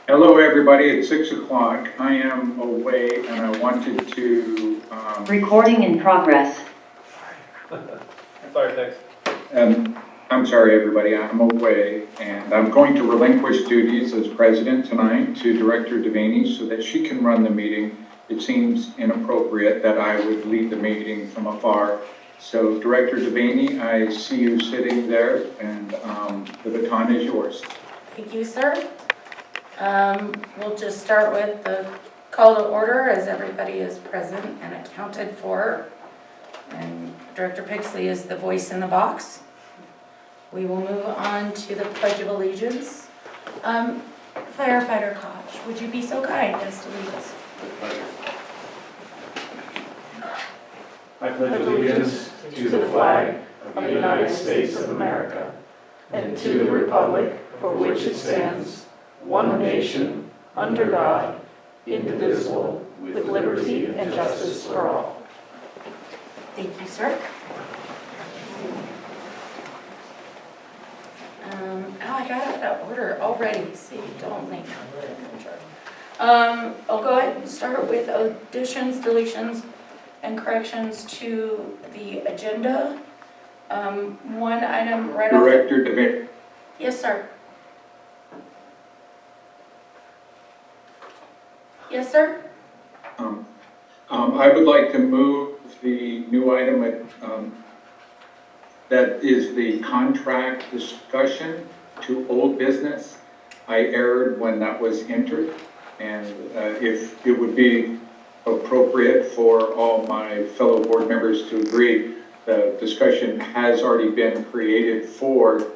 Hello, everybody. It's 6 o'clock. I am away, and I wanted to. Recording in progress. Sorry, thanks. I'm sorry, everybody. I'm away, and I'm going to relinquish duties as president tonight to Director Devaney so that she can run the meeting. It seems inappropriate that I would lead the meeting from afar. So, Director Devaney, I see you sitting there, and the baton is yours. Thank you, sir. We'll just start with the call to order as everybody is present and accounted for. And Director Pixley is the voice in the box. We will move on to the Pledge of Allegiance. Firefighter Koch, would you be so kind as to lead us? I pledge allegiance to the flag of the United States of America and to the republic for which it stands, one nation, under God, indivisible, with liberty and justice for all. Thank you, sir. I got it out of order already. See, don't make me in charge. I'll go ahead and start with additions, deletions, and corrections to the agenda. One item right off. Director Devaney. Yes, sir. Yes, sir. I would like to move the new item that is the contract discussion to old business. I erred when that was entered, and if it would be appropriate for all my fellow board members to agree, the discussion has already been created for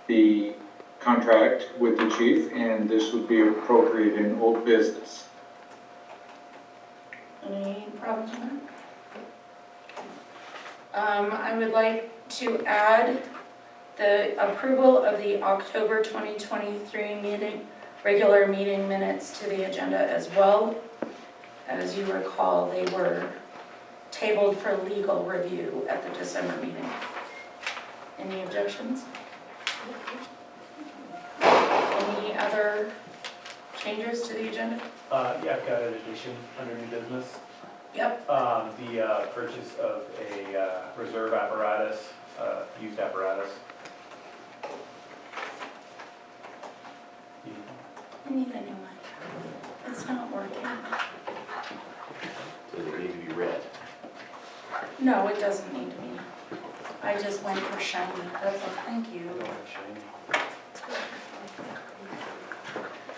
the contract with the chief, and this would be appropriate in old business. Any problems with that? I would like to add the approval of the October 2023 regular meeting minutes to the agenda as well. As you recall, they were tabled for legal review at the December meeting. Any objections? Any other changes to the agenda? Yeah, I've got an addition under new business. Yep. The purchase of a reserve apparatus, used apparatus. Anything you like. It's not working. Does it need to be read? No, it doesn't need to be. I just went for shiny. That's all. Thank you.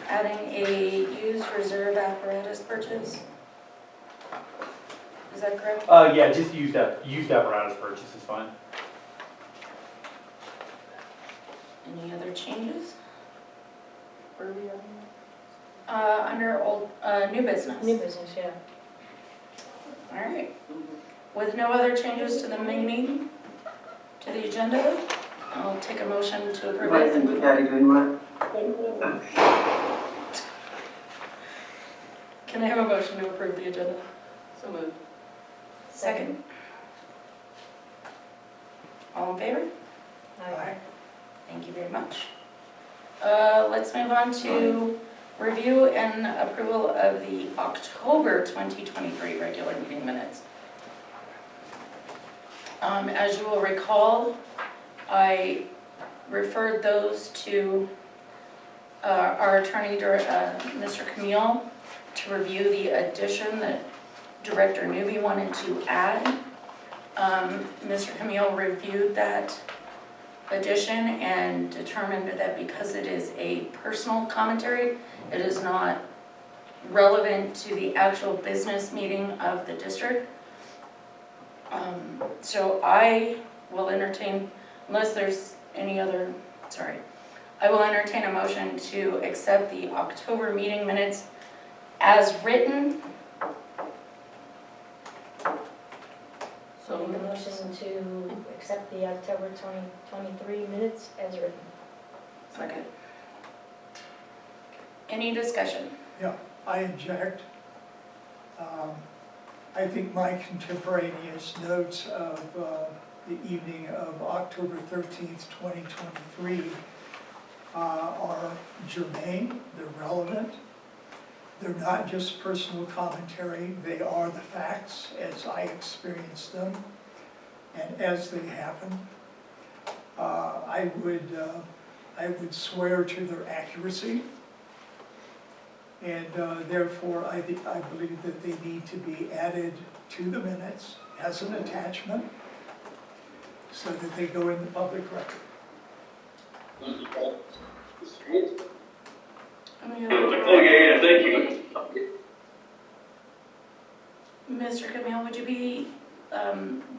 Adding a used reserve apparatus purchase. Is that correct? Yeah, just used apparatus purchase is fine. Any other changes? Where are we on? Under old, new business. New business, yeah. All right. With no other changes to the meeting, to the agenda, I'll take a motion to approve it. Category one. Can I have a motion to approve the agenda? So moved. Second. All in favor? Aye. Thank you very much. Let's move on to review and approval of the October 2023 regular meeting minutes. As you will recall, I referred those to our attorney, Mr. Camille, to review the addition that Director Newby wanted to add. Mr. Camille reviewed that addition and determined that because it is a personal commentary, it is not relevant to the actual business meeting of the district. So I will entertain, unless there's any other, I will entertain a motion to accept the October meeting minutes as written. So the motion to accept the October 2023 minutes as written. Second. Any discussion? Yeah, I object. I think my contemporaneous notes of the evening of October 13th, 2023 are germane, they're relevant. They're not just personal commentary, they are the facts as I experience them and as they happen. I would swear to their accuracy, and therefore I believe that they need to be added to the minutes as an attachment so that they go in the public record. Okay, yeah, thank you. Mr. Camille,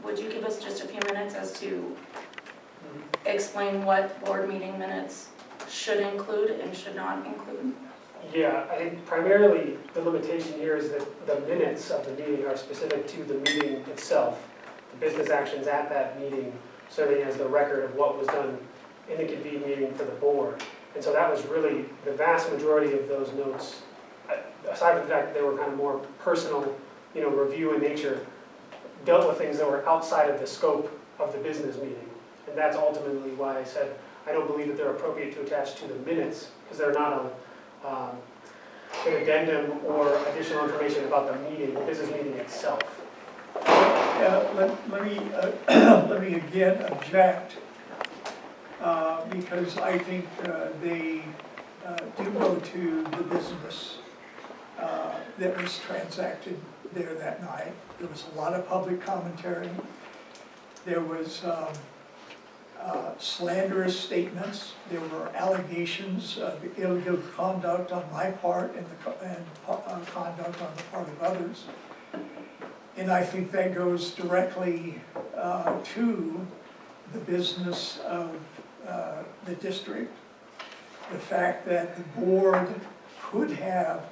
would you give us just a few minutes as to explain what board meeting minutes should include and should not include? Yeah, I think primarily the limitation here is that the minutes of the meeting are specific to the meeting itself, the business actions at that meeting, serving as the record of what was done in the convened meeting for the board. And so that was really the vast majority of those notes, aside from the fact that they were kind of more personal, review in nature, dealt with things that were outside of the scope of the business meeting. And that's ultimately why I said I don't believe that they're appropriate to attach to the minutes, because they're not an addendum or additional information about the meeting, the business meeting itself. Let me again object, because I think they do go to the business that was transacted there that night. There was a lot of public commentary. There was slanderous statements. There were allegations of illegal conduct on my part and conduct on the part of others. And I think that goes directly to the business of the district. The fact that the board could have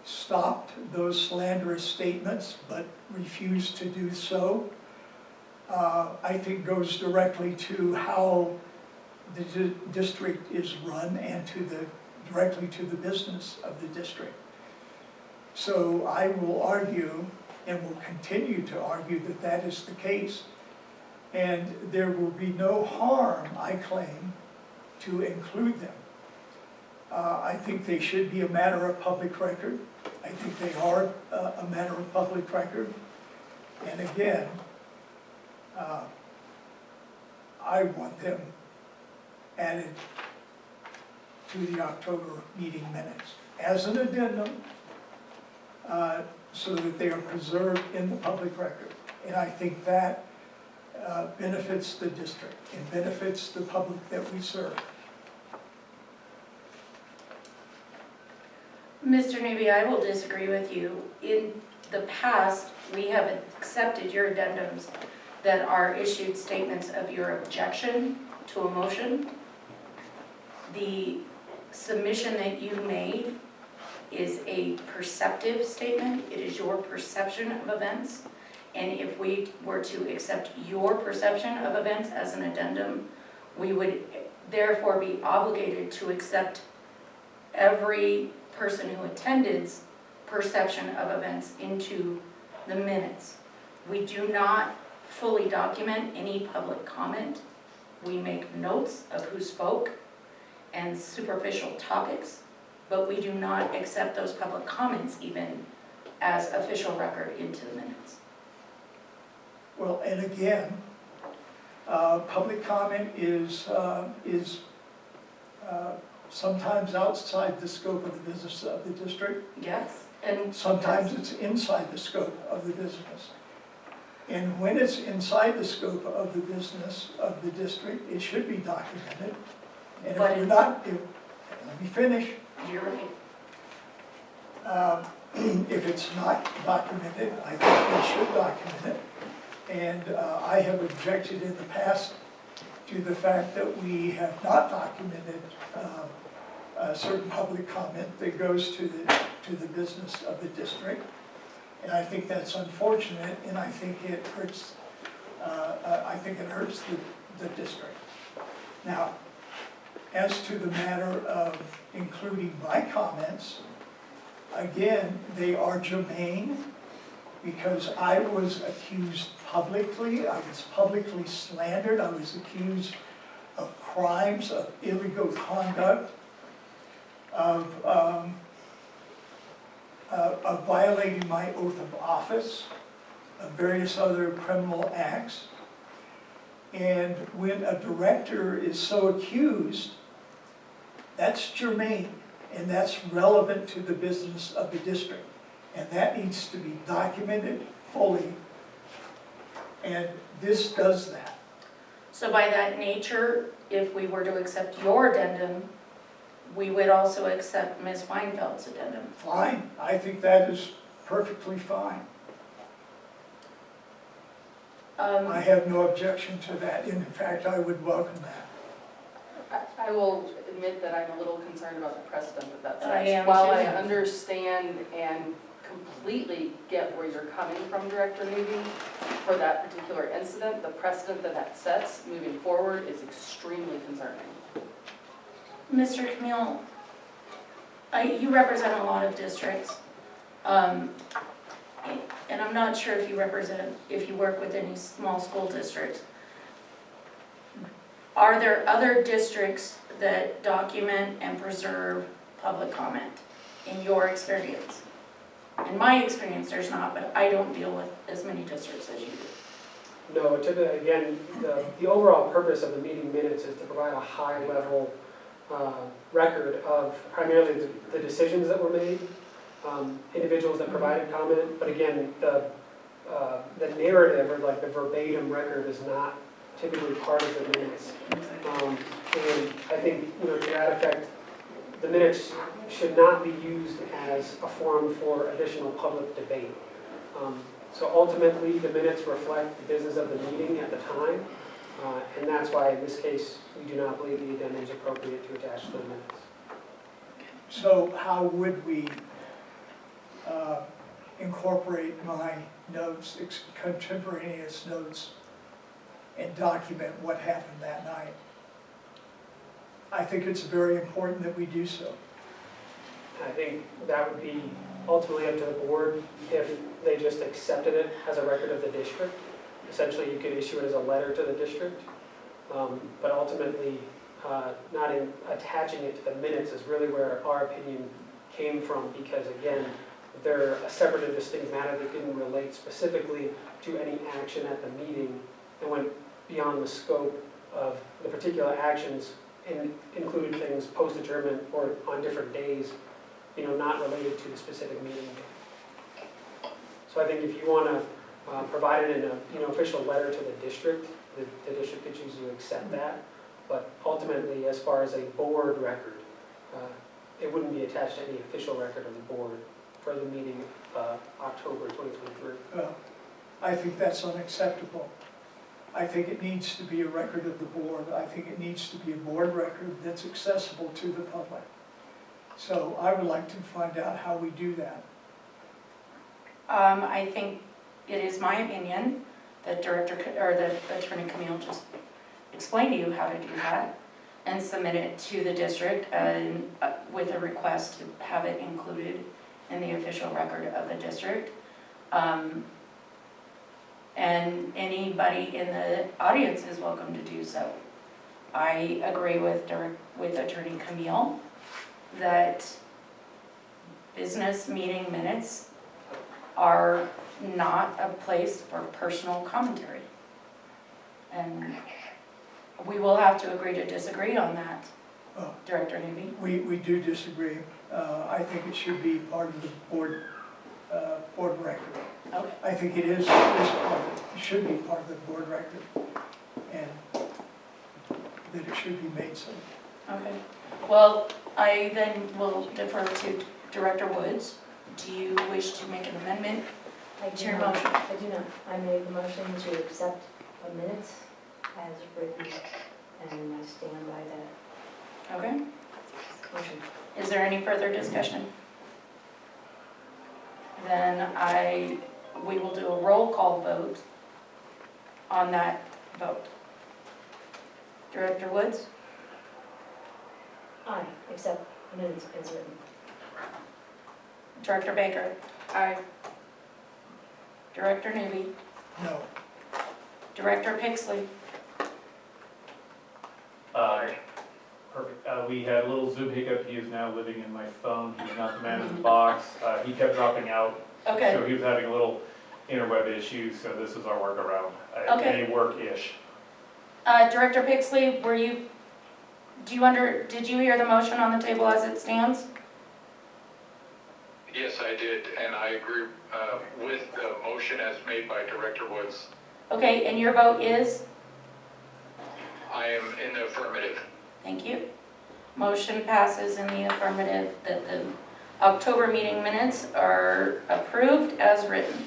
stopped those slanderous statements but refused to do so, I think goes directly to how the district is run and directly to the business of the district. So I will argue and will continue to argue that that is the case, and there will be no harm, I claim, to include them. I think they should be a matter of public record. I think they are a matter of public record. And again, I want them added to the October meeting minutes as an addendum, so that they are preserved in the public record. And I think that benefits the district and benefits the public that we serve. Mr. Newby, I will disagree with you. In the past, we have accepted your addendums that are issued statements of your objection to a motion. The submission that you made is a perceptive statement. It is your perception of events. And if we were to accept your perception of events as an addendum, we would therefore be obligated to accept every person who attended's perception of events into the minutes. We do not fully document any public comment. We make notes of who spoke and superficial topics, but we do not accept those public comments even as official record into the minutes. Well, and again, public comment is sometimes outside the scope of the business of the district. Yes, and Sometimes it's inside the scope of the business. And when it's inside the scope of the business of the district, it should be documented. And But if we're it's- not, let me finish. you're right. If it's not documented, I think we should document it. And I have objected in the past to the fact that we have not documented a certain public comment that goes to the business of the district. And I think that's unfortunate, and I think it hurts. The district. Now, as to the matter of including my comments, again, they are germane because I was accused publicly. I was publicly slandered. I was accused of crimes of illegal conduct, of violating my oath of office, of various other criminal acts. And when a director is so accused, that's germane, and that's relevant to the business of the district. And that needs to be documented fully, and this does that. So by that nature, if we were to accept your addendum, we would also accept Ms. Weinfeld's addendum. Fine, I think that is perfectly fine. I have no objection to that, and in fact, I would welcome that. I will admit that I'm a little concerned about the precedent that I sets. am While I too. understand and completely get where you're coming from, Director Newby, for that particular incident, the precedent that that sets moving forward is extremely concerning. Mr. Camille, you represent a lot of districts. And I'm not sure if you work with any small school districts. Are there other districts that document and preserve public comment, in your experience? In my experience, there's not, but I don't deal with as many districts as you do. No, typically, again, the overall purpose of the meeting minutes is to provide a high-level record of primarily the decisions that were made, individuals that provided comment, but again, the narrative or like the verbatim record is not typically part of the minutes. And I think, to that effect, the minutes should not be used as a forum for additional public debate. So ultimately, the minutes reflect the business of the meeting at the time, and that's why in this case, we do not believe the addendum is appropriate to attach to the minutes. So how would we incorporate my notes, contemporaneous notes, and document what happened that night? I think it's very important that we do so. I think that would be ultimately up to the board if they just accepted it as a record of the district. Essentially, you could issue it as a letter to the district, but ultimately, not in attaching it to the minutes is really where our opinion came from, because again, they're a separate and distinct matter that didn't relate specifically to any action at the meeting and went beyond the scope of the particular actions and included things post-adjournment or on different days, not related to the specific meeting. So I think if you want to provide it in an official letter to the district, the district could choose to accept that. But ultimately, as far as a board record, it wouldn't be attached to any official record of the board for the meeting October 2023. Well, I think that's unacceptable. I think it needs to be a record of the board. I think it needs to be a board record that's accessible to the public. So I would like to find out how we do that. I think it is my opinion that that Attorney Camille just explained to you how to do that and submit it to the district and with a request to have it included in the official record of the district. And anybody in the audience is welcome to do so. I agree with Attorney Camille that business meeting minutes are not a place for personal commentary. And we will have to agree to disagree on that, Oh. Director Newby. We do disagree. I think it should be part of the board record. Okay. I think it should be part of the board record, and that it should be made so. Okay. Well, I then will defer to Director Woods. Do you wish to make an amendment I to do your not. motion? I do not. I made the motion to accept the minutes as written, and I stand by that Okay. motion. Is there any further discussion? Then we will do a roll call vote on that vote. Director Woods? Aye, accept the minutes as written. Director Baker? Aye. Director Newby? No. Director Pixley? Perfect. We had a little Zoom hiccup. He is now living in my phone. He's not the man in the box. He kept dropping out. Okay, So he was having a little interweb issue, so this is our workaround. Okay. May work-ish. Director Pixley, did you hear the motion on the table as it stands? Yes, I did, and I agree with the motion as made by Director Woods. Okay, and your vote is? I am in the affirmative. Thank you. Motion passes in the affirmative that the October meeting minutes are approved as written.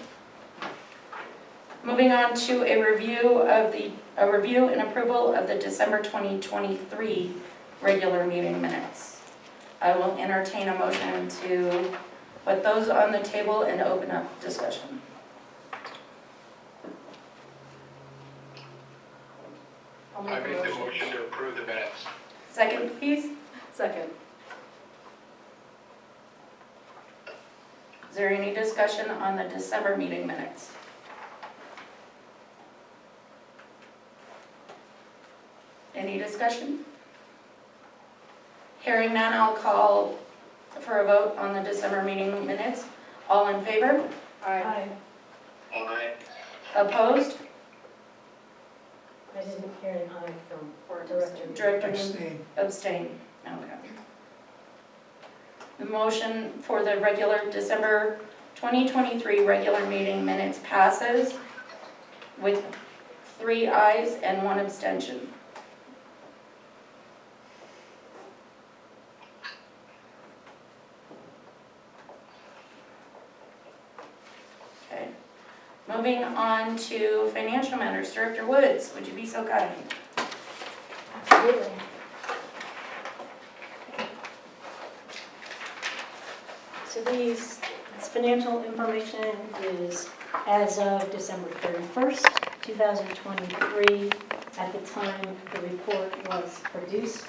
Moving on to a review and approval of the December 2023 regular meeting minutes. I will entertain a motion to put those on the table and open up discussion. I'll I make a make the motion to approve the minutes. Second, please. Second. Is there any discussion on the December meeting minutes? Any discussion? Hearing none, I'll call for a vote on the December meeting minutes. All in favor? Aye. Aye. Opposed? I didn't hear an aye from Director. Director Abstain. abstain. Okay. The motion for the regular December 2023 regular meeting minutes passes with 3 ayes and 1 abstention. Okay. Moving on to financial matters. Director Woods, would you be so kind? Absolutely. So this financial information is as of December 31st, 2023, at the time the report was produced,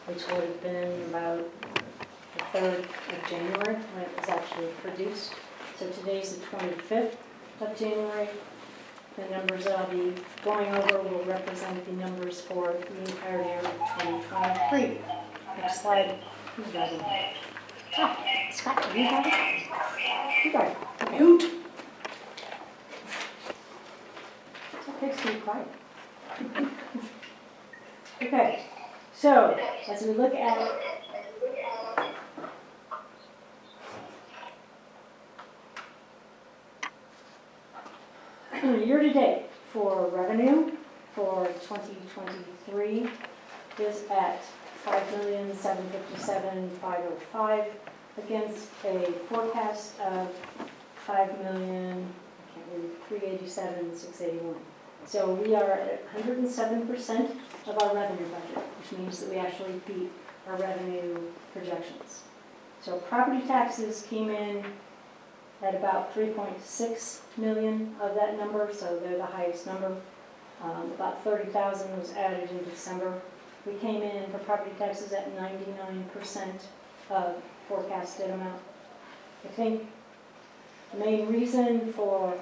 which would have been about the 3rd of January when it was actually produced. So today's the 25th of January. The numbers that I'll be going over will represent the numbers for the entire year of 2023. Next slide. Who's got it? Ah, Scott, do you have it? You got it. Mute. It's okay, stay quiet. Okay, so as we look at year-to-date for revenue for 2023 is at $5,757,505 against a forecast of $5,387,681. So we are at 107% of our revenue budget, which means that we actually beat our revenue projections. So property taxes came in at about 3.6 million of that number, so they're the highest number. About 30,000 was added in December. We came in for property taxes at 99% of forecasted amount. I think the main reason for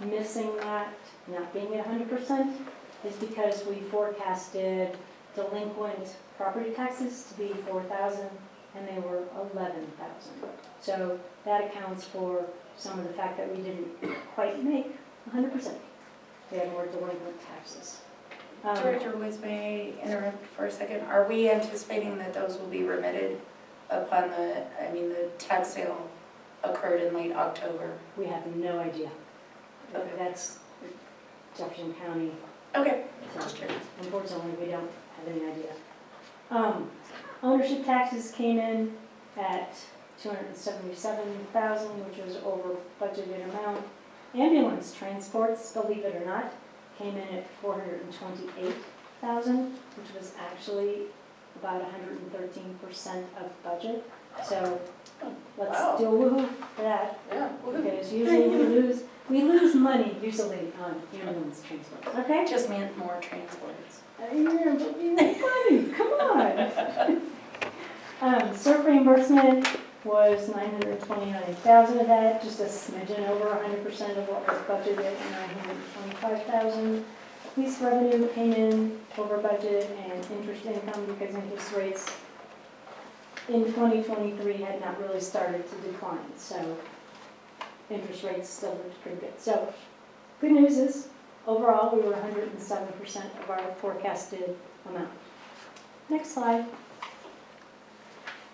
missing that, not being at 100%, is because we forecasted delinquent property taxes to be 4,000 and they were 11,000. So that accounts for some of the fact that we didn't quite make 100%. We had more delinquent taxes. Director Woods, may I interrupt for a second? Are we anticipating that those will be remitted upon the tax sale occurred in late October? We have no idea. Okay. That's Jefferson County. Okay, So, just curious. unfortunately, we don't have any idea. Ownership taxes came in at $277,000, which was over budgeted amount. Ambulance transports, believe it or not, came in at $428,000, which was actually about 113% of budget. So let's Wow. do a woohoo for that, Yeah. because usually we lose money usually on ambulance transports, okay? Just meant more transports. Yeah, but we make money, come on. Surf reimbursement was $929,000 of that, just a smidgen over 100% of what was budgeted at $925,000. Police revenue came in over budget, and interest income, because interest rates in 2023 had not really started to decline, so interest rates still looked pretty good. So, good news is, overall, we were 107% of our forecasted amount. Next slide.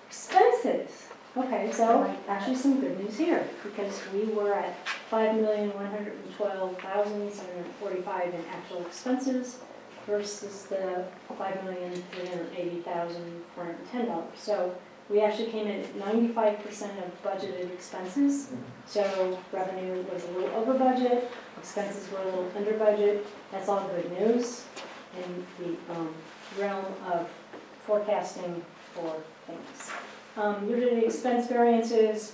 Expenses. Okay, so actually some good news here, because we were at $5,112,745 in actual expenses versus the $5,380,410. So we actually came in at 95% of budgeted expenses. So revenue was a little over budget, expenses were a little under budget. That's all good news in the realm of forecasting for things. Year-to-date expense variances,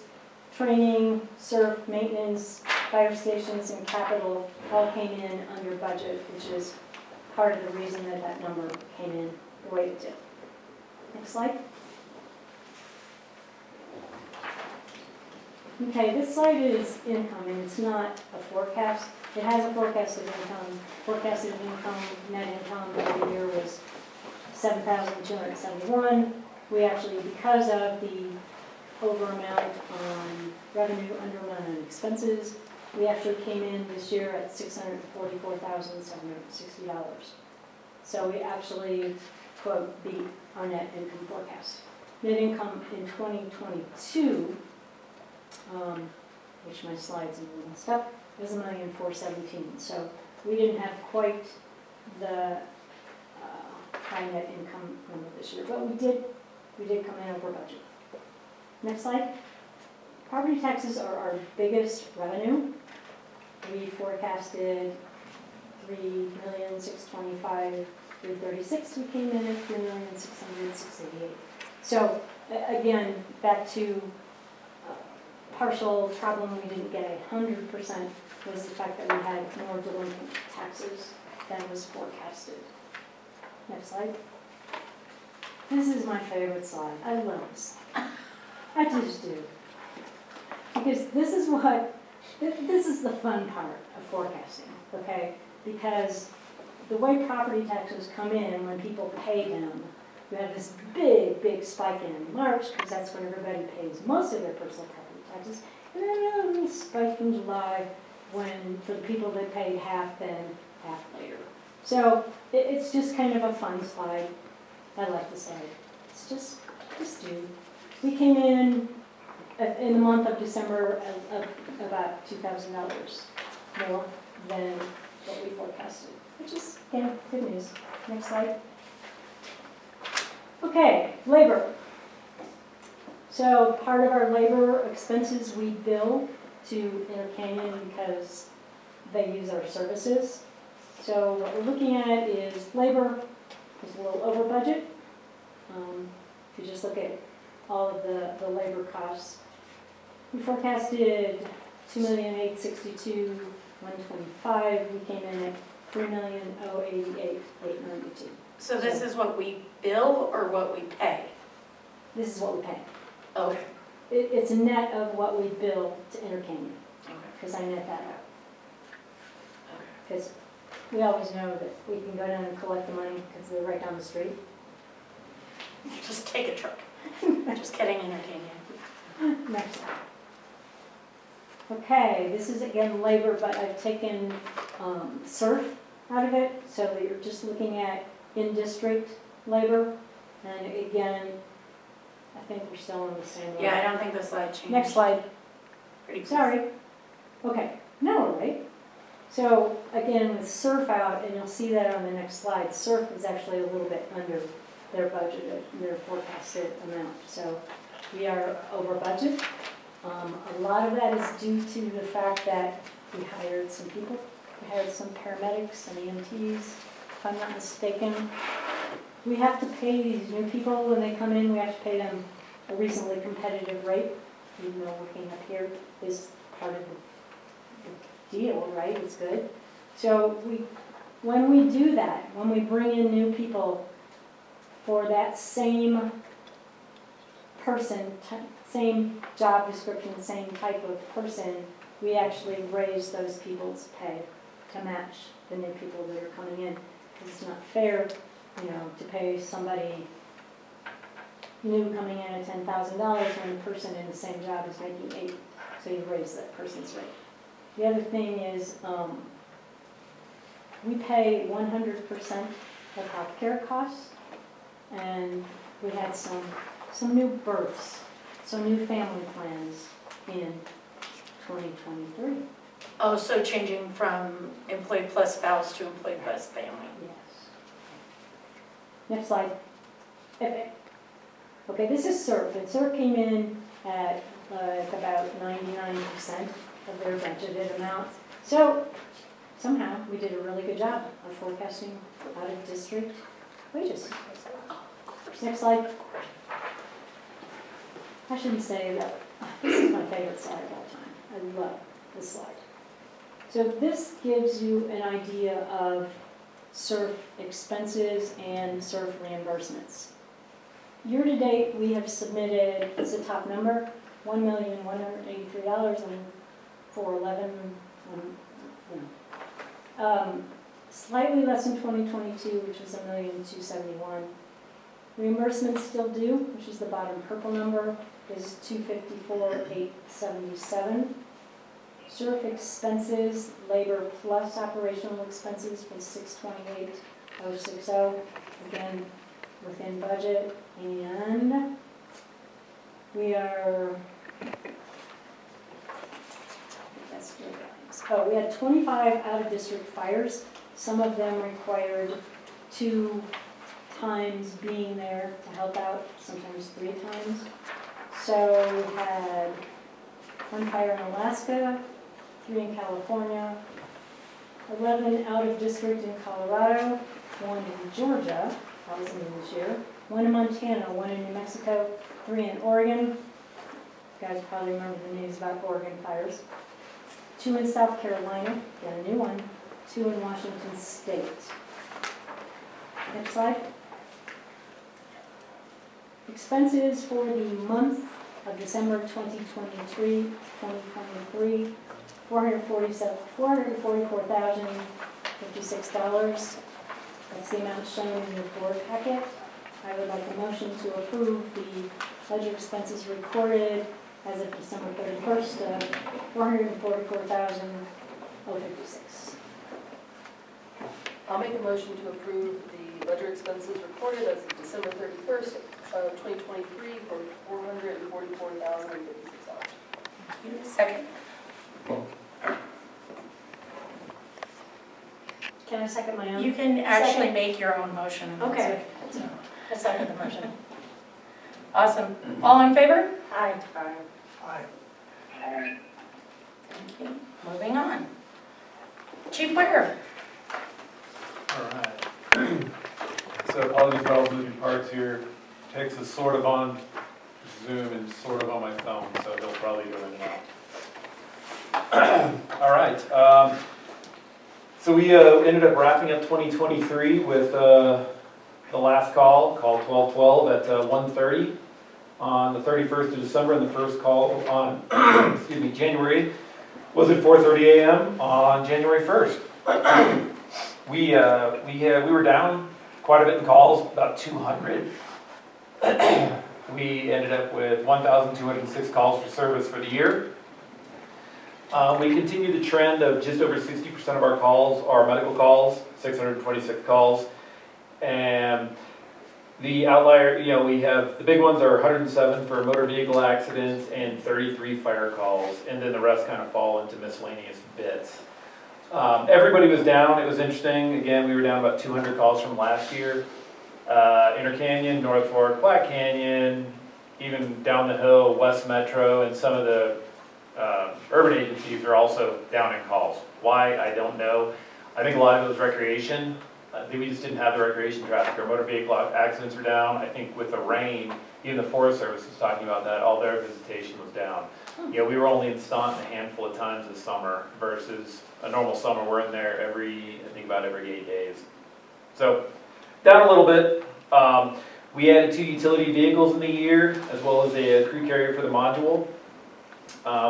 training, SURF, maintenance, fire stations, and capital all came in under budget, which is part of the reason that that number came in the way it did. Next slide. Okay, this slide is income, and it's not a forecast. It has a forecasted income. Forecasted income, net income for the year was $7,271. We actually, because of the over amount on revenue, under amount on expenses, we actually came in this year at $644,760. So we actually, quote, beat our net income forecast. Net income in 2022, which my slides are messed up, was $1,417,000. So we didn't have quite the high net income number this year, but we did come in over budget. Next slide. Property taxes are our biggest revenue. We forecasted $3,625,336. We came in at $3,600,688. So again, back to partial problem we didn't get 100% was the fact that we had more delinquent taxes than was forecasted. Next slide. This is my favorite slide. I love this. I just do. Because this is the fun part of forecasting, okay? Because the way property taxes come in when people pay them, we have this big spike in March, because that's when everybody pays most of their personal property taxes, and then a little spike in July when, for the people that paid half then, half later. So it's just kind of a fun slide. I like the slide. It's just do. We came in the month of December of about $2,000 more than what we forecasted, which is, yeah, good news. Next slide. Okay, labor. So part of our labor expenses we bill to Intercanyon because they use our services. So what we're looking at is labor is a little over budget. If you just look at all of the labor costs, we forecasted $2,862,125. We came in at $3,088,892. So this is what we bill or what we pay? This is what we pay. Okay. It's a net of what we bill to Intercanyon, Okay. because I net that out. Because we always know that we can go down and collect the money because they're right down the street. Just take a truck. Just kidding, Intercanyon. Next slide. Okay, this is again labor, but I've taken SURF out of it, so that you're just looking at in-district labor. And again, I think we're still on the same line. Yeah, I don't think the slide changed. Next slide. Pretty close. Sorry. Okay, now we're right. So again, with SURF out, and you'll see that on the next slide, SURF is actually a little bit under their budgeted, their forecasted amount. So we are over budget. A lot of that is due to the fact that we hired some people. We hired some paramedics, some EMTs, if I'm not mistaken. We have to pay these new people when they come in, we have to pay them a reasonably competitive rate, even though working up here is part of the deal, right? It's good. So when we do that, when we bring in new people for that same person, same job description, same type of person, we actually raise those people's pay to match the new people that are coming in. 'Cause it's not fair, to pay somebody new coming in at $10,000 when the person in the same job is making $8,000. So you raise that person's rate. The other thing is, we pay 100% of healthcare costs, and we had some new births, some new family plans in 2023. Oh, so changing from employee plus spouse to employee plus family. Yes. Next slide. Okay, this is CERF, and CERF came in at about 99% of their budgeted amount. So somehow we did a really good job of forecasting out of district wages. Next slide. I shouldn't say that. This is my favorite slide of all time. I love this slide. So this gives you an idea of CERF expenses and CERF reimbursements. Year to date, we have submitted, it's the top number, $1,183 and for 11, slightly less than 2022, which was $1,271,000. Reimbursements still due, which is the bottom purple number, is $254,877. CERF expenses, labor plus operational expenses was $628,060, again within budget, and we are, that's good. Oh, we had 25 out-of-district fires. Some of them required 2 times being there to help out, sometimes 3 times. So we had 1 fire in Alaska, 3 in California, 11 out-of-district in Colorado, 1 in Georgia, that was new this year, 1 in Montana, 1 in New Mexico, 3 in Oregon. You guys probably remember the news about Oregon fires. 2 in South Carolina, got a new one, 2 in Washington State. Next slide. Expenses for the month of December 2023, $444,056. That's the amount shown in your board packet. I would like a motion to approve the ledger expenses recorded as of December 31st of $444,056. I'll make a motion to approve the ledger expenses recorded as of December 31st of 2023 for $444,056. Second. Can I second my own? You can actually Second. make your own motion. Okay. So, I second the motion. Awesome. All in favor? Aye. Aye. Thank you. Moving on. Chief Ware. All right. So apologies for all the moving parts here. Tex is sort of on Zoom and sort of on my phone, so he'll probably go in and out. All right. So we ended up wrapping up 2023 with the last call 1212 at 1:30 on the 31st of December, and the first call on January was at 4:30 a.m. on January 1st. We were down quite a bit in calls, about 200. We ended up with 1,206 calls for service for the year. We continue the trend of just over 60% of our calls are medical calls, 626 calls. And the outlier, we have, the big ones are 107 for motor vehicle accidents and 33 fire calls. And then the rest kind of fall into miscellaneous bits. Everybody was down. It was interesting. Again, we were down about 200 calls from last year. Inter Canyon, North Fork, Black Canyon, even down the hill, West Metro, and some of the urban agencies are also down in calls. Why? I don't know. I think a lot of it was recreation. We just didn't have the recreation traffic. Our motor vehicle accidents were down. I think with the rain, even the Forest Service was talking about that, all their visitation was down. We were only in Staunton a handful of times this summer versus a normal summer. We're in there about every 8 days. So down a little bit. We added 2 utility vehicles in the year, as well as a crew carrier for the module.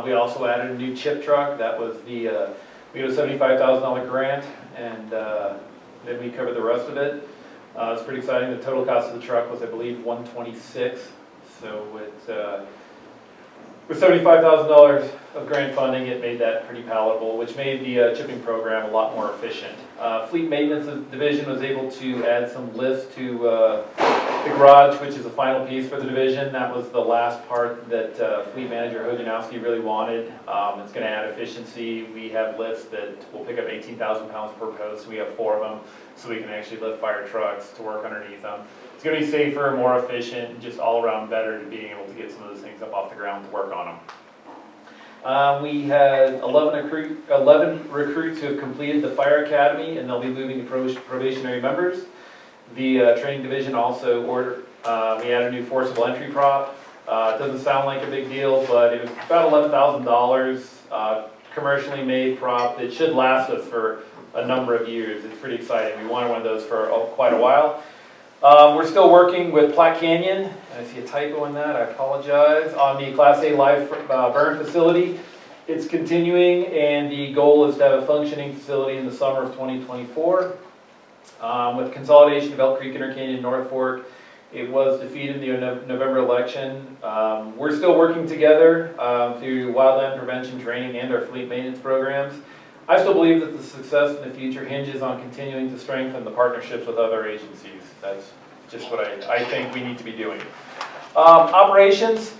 We also added a new chip truck. That was the We got a $75,000 grant, and then we covered the rest of it. It's pretty exciting. The total cost of the truck was, I believe, $126. So with $75,000 of grant funding, it made that pretty palatable, which made the chipping program a lot more efficient. Fleet Maintenance Division was able to add some lifts to the garage, which is the final piece for the division. That was the last part that Fleet Manager Hojanowski really wanted. It's going to add efficiency. We have lifts that will pick up 18,000 pounds per post. We have 4 of them, so we can actually lift fire trucks to work underneath them. It's going to be safer, more efficient, and just all around better to being able to get some of those things up off the ground to work on them. We had 11 recruits who have completed the fire academy, and they'll be moving to probationary members. The training division also ordered, we added a new forcible entry prop. It doesn't sound like a big deal, but it was about $11,000, commercially made prop that should last us for a number of years. It's pretty exciting. We wanted one of those for quite a while. We're still working with Platte Canyon. I see a typo in that, I apologize. On the Class A live burn facility, it's continuing, and the goal is to have a functioning facility in the summer of 2024. With consolidation of Elk Creek, Intercanyon, North Fork, it was defeated in the November election. We're still working together through wildland prevention training and our fleet maintenance programs. I still believe that the success in the future hinges on continuing to strengthen the partnerships with other agencies. That's just what I think we need to be doing. Operations,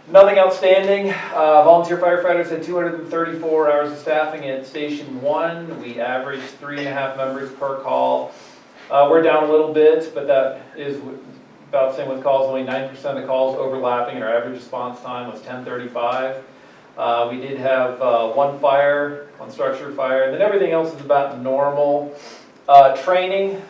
nothing outstanding. Volunteer firefighters had 234 hours of staffing at Station 1. We averaged 3.5 members per call. We're down a little bit, but that is about the same with calls. Only 9% of the calls overlapping, and our average response time was 10:35. We did have one structure fire, and then everything else is about normal. Training,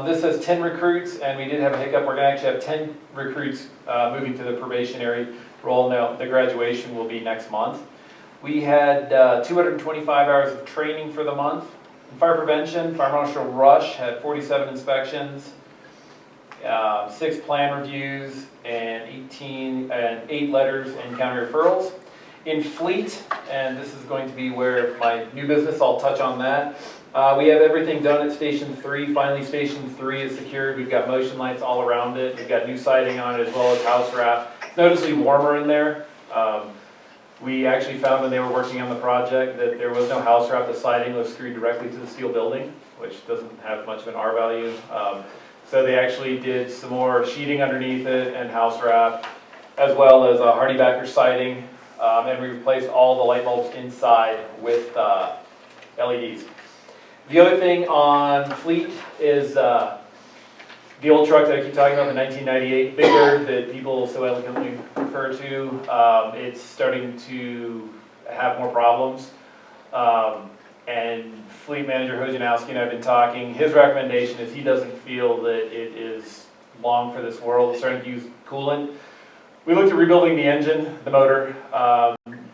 this says 10 recruits, and we did have a hiccup. We're going to actually have 10 recruits moving to the probationary role now. The graduation will be next month. We had 225 hours of training for the month. In fire prevention, Fire Marshal Rush had 47 inspections, 6 plan reviews, and 8 letters and county referrals. In fleet, and this is going to be where my new business, I'll touch on that. We have everything done at Station 3. Finally, Station 3 is secured. We've got motion lights all around it. We've got new siding on it as well as house wrap. It's noticeably warmer in there. We actually found when they were working on the project that there was no house wrap. The siding was screwed directly to the steel building, which doesn't have much of an R value. So they actually did some more sheeting underneath it and house wrap, as well as a Hardy Backer siding. And we replaced all the light bulbs inside with LEDs. The other thing on fleet is the old truck that I keep talking about, the 1998 Big Bird that people so elegantly refer to. It's starting to have more problems. And Fleet Manager Hojanowski and I have been talking. His recommendation is he doesn't feel that it is long for this world. It's starting to use coolant. We looked at rebuilding the engine, the motor,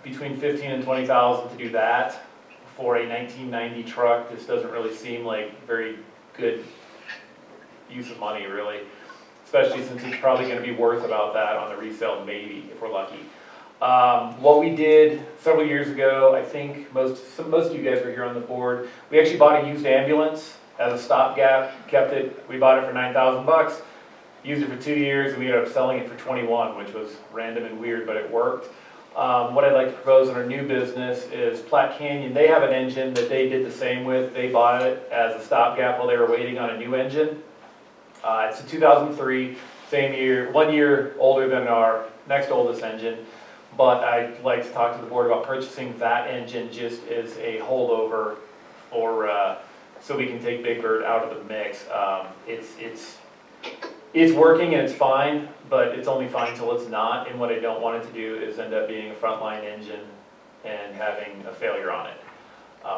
between $15,000 and $20,000 to do that. For a 1990 truck, this doesn't really seem like very good use of money, really, especially since it's probably going to be worth about that on the resale, maybe, if we're lucky. What we did several years ago, I think most of you guys were here on the board, we actually bought a used ambulance as a stopgap, kept it, we bought it for $9,000, used it for 2 years, and we ended up selling it for 21, which was random and weird, but it worked. What I'd like to propose in our new business is Platte Canyon. They have an engine that they did the same with. They bought it as a stopgap while they were waiting on a new engine. It's a 2003, same year, 1 year older than our next oldest engine. But I'd like to talk to the board about purchasing that engine just as a holdover for so we can take Big Bird out of the mix. It's working and it's fine, but it's only fine until it's not, and what I don't want it to do is end up being a frontline engine and having a failure on it.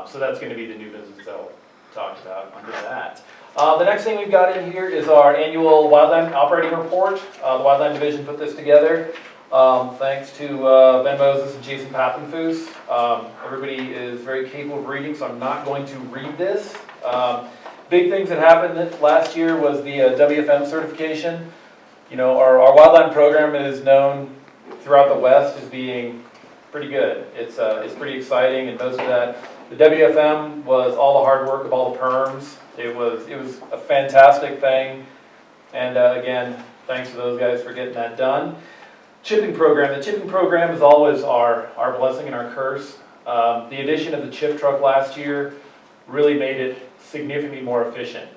So that's going to be the new business I'll talk about under that. The next thing we've got in here is our annual wildland operating report. The wildland division put this together. Thanks to Ben Moses and Jason Pappenfuss. Everybody is very capable of reading, so I'm not going to read this. Big things that happened last year was the WFM certification. You know, our wildland program is known throughout the West as being pretty good. It's pretty exciting, and most of that The WFM was all the hard work of all the perms. It was a fantastic thing. And again, thanks to those guys for getting that done. Chipping program. The chipping program is always our blessing and our curse. The addition of the chip truck last year really made it significantly more efficient.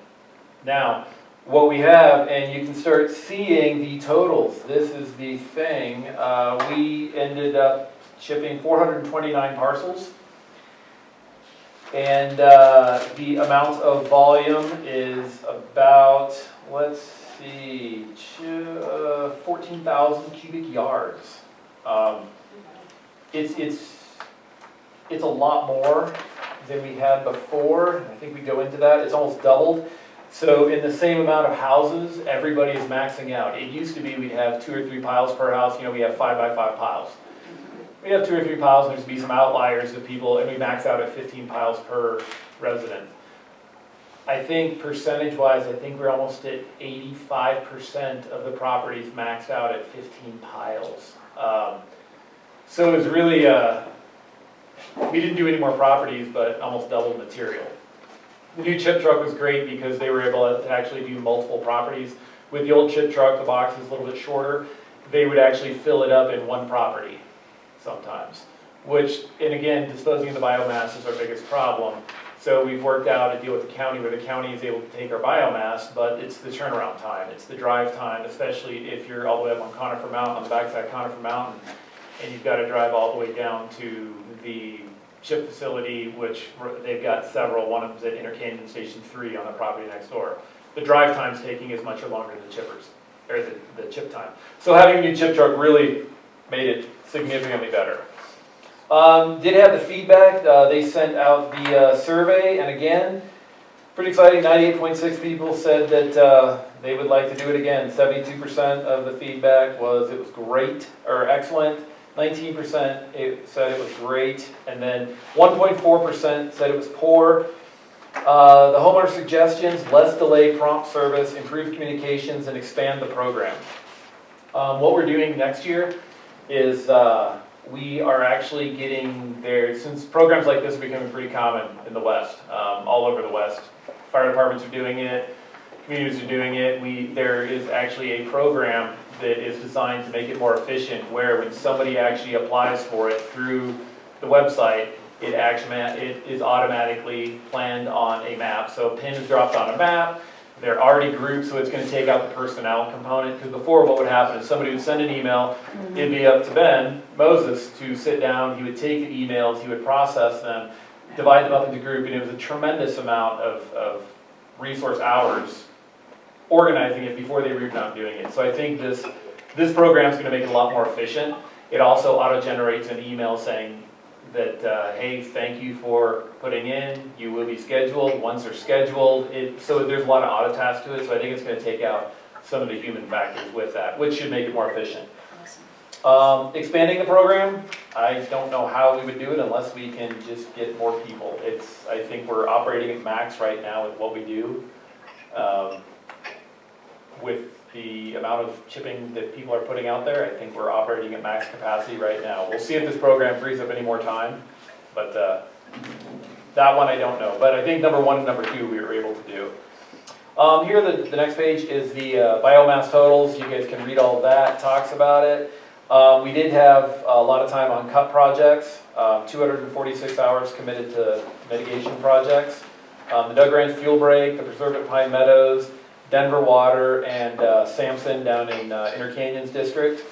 Now, what we have, and you can start seeing the totals. This is the thing. We ended up chipping 429 parcels. And the amount of volume is about, let's see, 14,000 cubic yards. It's a lot more than we had before. I think we go into that. It's almost doubled. So in the same amount of houses, everybody is maxing out. It used to be we'd have 2 or 3 piles per house. You know, we have 5 by 5 piles. We have 2 or 3 piles, and there's be some outliers of people, and we max out at 15 piles per resident. I think percentage-wise, I think we're almost at 85% of the properties maxed out at 15 piles. So it was really, we didn't do any more properties, but almost doubled material. The new chip truck was great because they were able to actually do multiple properties. With the old chip truck, the box is a little bit shorter. They would actually fill it up in one property sometimes, which, and again, disposing of the biomass is our biggest problem. So we've worked out a deal with the county where the county is able to take our biomass, but it's the turnaround time, it's the drive time, especially if you're all the way up on Conifer Mountain, on the backside of Conifer Mountain, and you've got to drive all the way down to the chip facility, which they've got several. One of them's at Inter Canyon Station 3 on the property next door. The drive time's taking as much or longer than the chippers, or the chip time. So having a new chip truck really made it significantly better. Did have the feedback. They sent out the survey, and again, pretty exciting. 98.6 people said that they would like to do it again. 72% of the feedback was it was great or excellent. 19% said it was great, and then 1.4% said it was poor. The homeowner suggestions: less delay, prompt service, improve communications, and expand the program. What we're doing next year is we are actually getting there, since programs like this are becoming pretty common in the West, all over the West. Fire departments are doing it, communities are doing it. There is actually a program that is designed to make it more efficient, where when somebody actually applies for it through the website, it is automatically planned on a map. So PIN is dropped on a map. They're already grouped, so it's going to take out the personnel component. Because before, what would happen is somebody would send an email. It'd be up to Ben Moses to sit down. He would take the emails, he would process them, divide them up into groups, and it was a tremendous amount of resource hours organizing it before they were even out doing it. So I think this program is going to make it a lot more efficient. It also auto-generates an email saying that, hey, thank you for putting in, you will be scheduled. Once they're scheduled, so there's a lot of auto tasks to it, so I think it's going to take out some of the human factors with that, which should make it more efficient. Expanding the program, I don't know how we would do it unless we can just get more people. I think we're operating at max right now with what we do. With the amount of chipping that people are putting out there, I think we're operating at max capacity right now. We'll see if this program frees up any more time, but that one I don't know. But I think number 1 and number 2 we were able to do. Here, the next page is the biomass totals. You guys can read all of that, talks about it. We did have a lot of time on cut projects, 246 hours committed to mitigation projects. The Doug Ranch Fuel Break, the Preserve at Pine Meadows, Denver Water, and Sampson down in Inter Canyons District.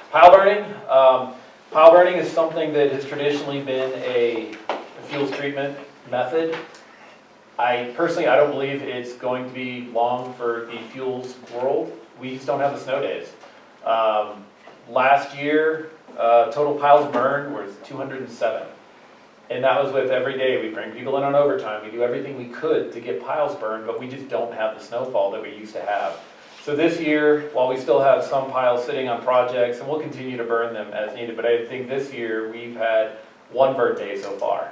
Pile burning. Pile burning is something that has traditionally been a fuels treatment method. I don't believe it's going to be long for the fuels world. We just don't have the snow days. Last year, total piles burned was 207. And that was with every day. We bring people in on overtime. We do everything we could to get piles burned, but we just don't have the snowfall that we used to have. So this year, while we still have some piles sitting on projects, and we'll continue to burn them as needed, but I think this year we've had 1 burn day so far.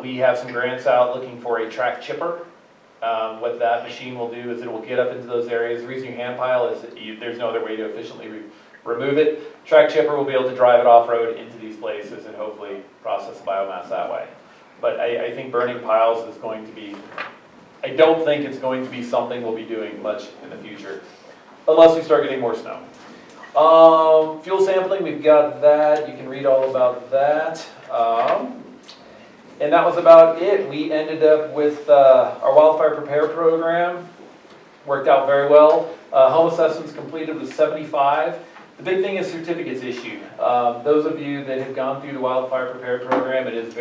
We have some grants out looking for a track chipper. What that machine will do is it will get up into those areas. The reason you hand pile is that there's no other way to efficiently remove it. Track chipper will be able to drive it off-road into these places and hopefully process biomass that way. But I think burning piles is going to be, I don't think it's going to be something we'll be doing much in the future, unless we start getting more snow. Fuel sampling, we've got that. You can read all about that. And that was about it. We ended up with our wildfire prepare program. Worked out very well. Home assessments completed with 75. The big thing is certificates issued. Those of you that have gone through the wildfire prepare program, it is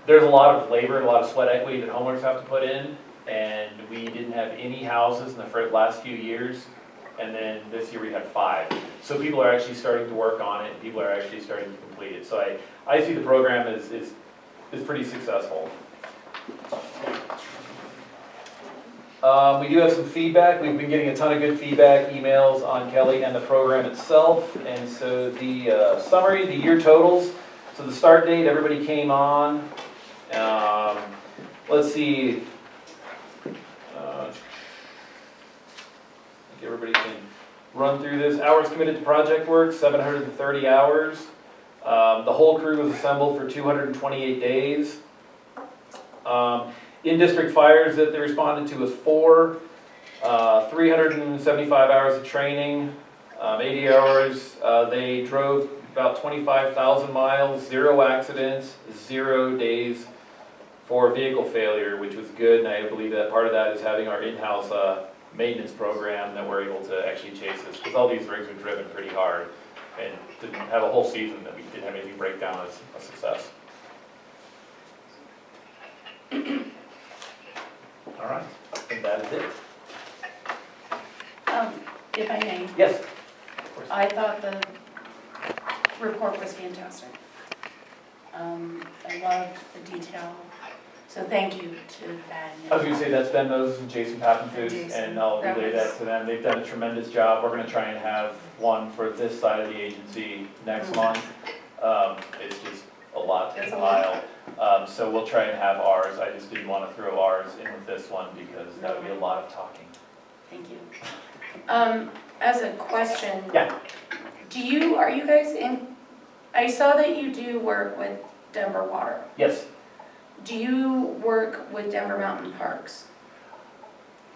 there's a lot of labor and a lot of sweat equity that homeowners have to put in. And we didn't have any houses in the last few years. And then this year we had 5. So people are actually starting to work on it, and people are actually starting to complete it. So I see the program is pretty successful. We do have some feedback. We've been getting a ton of good feedback, emails on Kelly and the program itself. And so the summary, the year totals. So the start date, everybody came on. Let's see. Everybody can run through this. Hours committed to project work, 730 hours. The whole crew was assembled for 228 days. In-district fires that they responded to was 4. 375 hours of training, 80 hours. They drove about 25,000 miles, 0 accidents, 0 days for vehicle failure, which was good. And I believe that part of that is having our in-house maintenance program that we're able to actually chase this, because all these rigs are driven pretty hard, and to have a whole season that we didn't have anything break down is a success. All right, I think that is it. If I may, Yes. Of course. I thought the report was fantastic. I loved the detail, so thank you to Ben. I was going to say that's Ben Moses and Jason Pappenfus, Jason. and I'll relay that to them. They've done a tremendous job. We're going to try and have one for this side of the agency next month. It's just a lot to compile. So we'll try and have ours. I just didn't want to throw ours in with this one because that would be a lot of talking. Thank you. As a question. Yeah. Are you guys in, I saw that you do work with Denver Water. Yes. Do you work with Denver Mountain Parks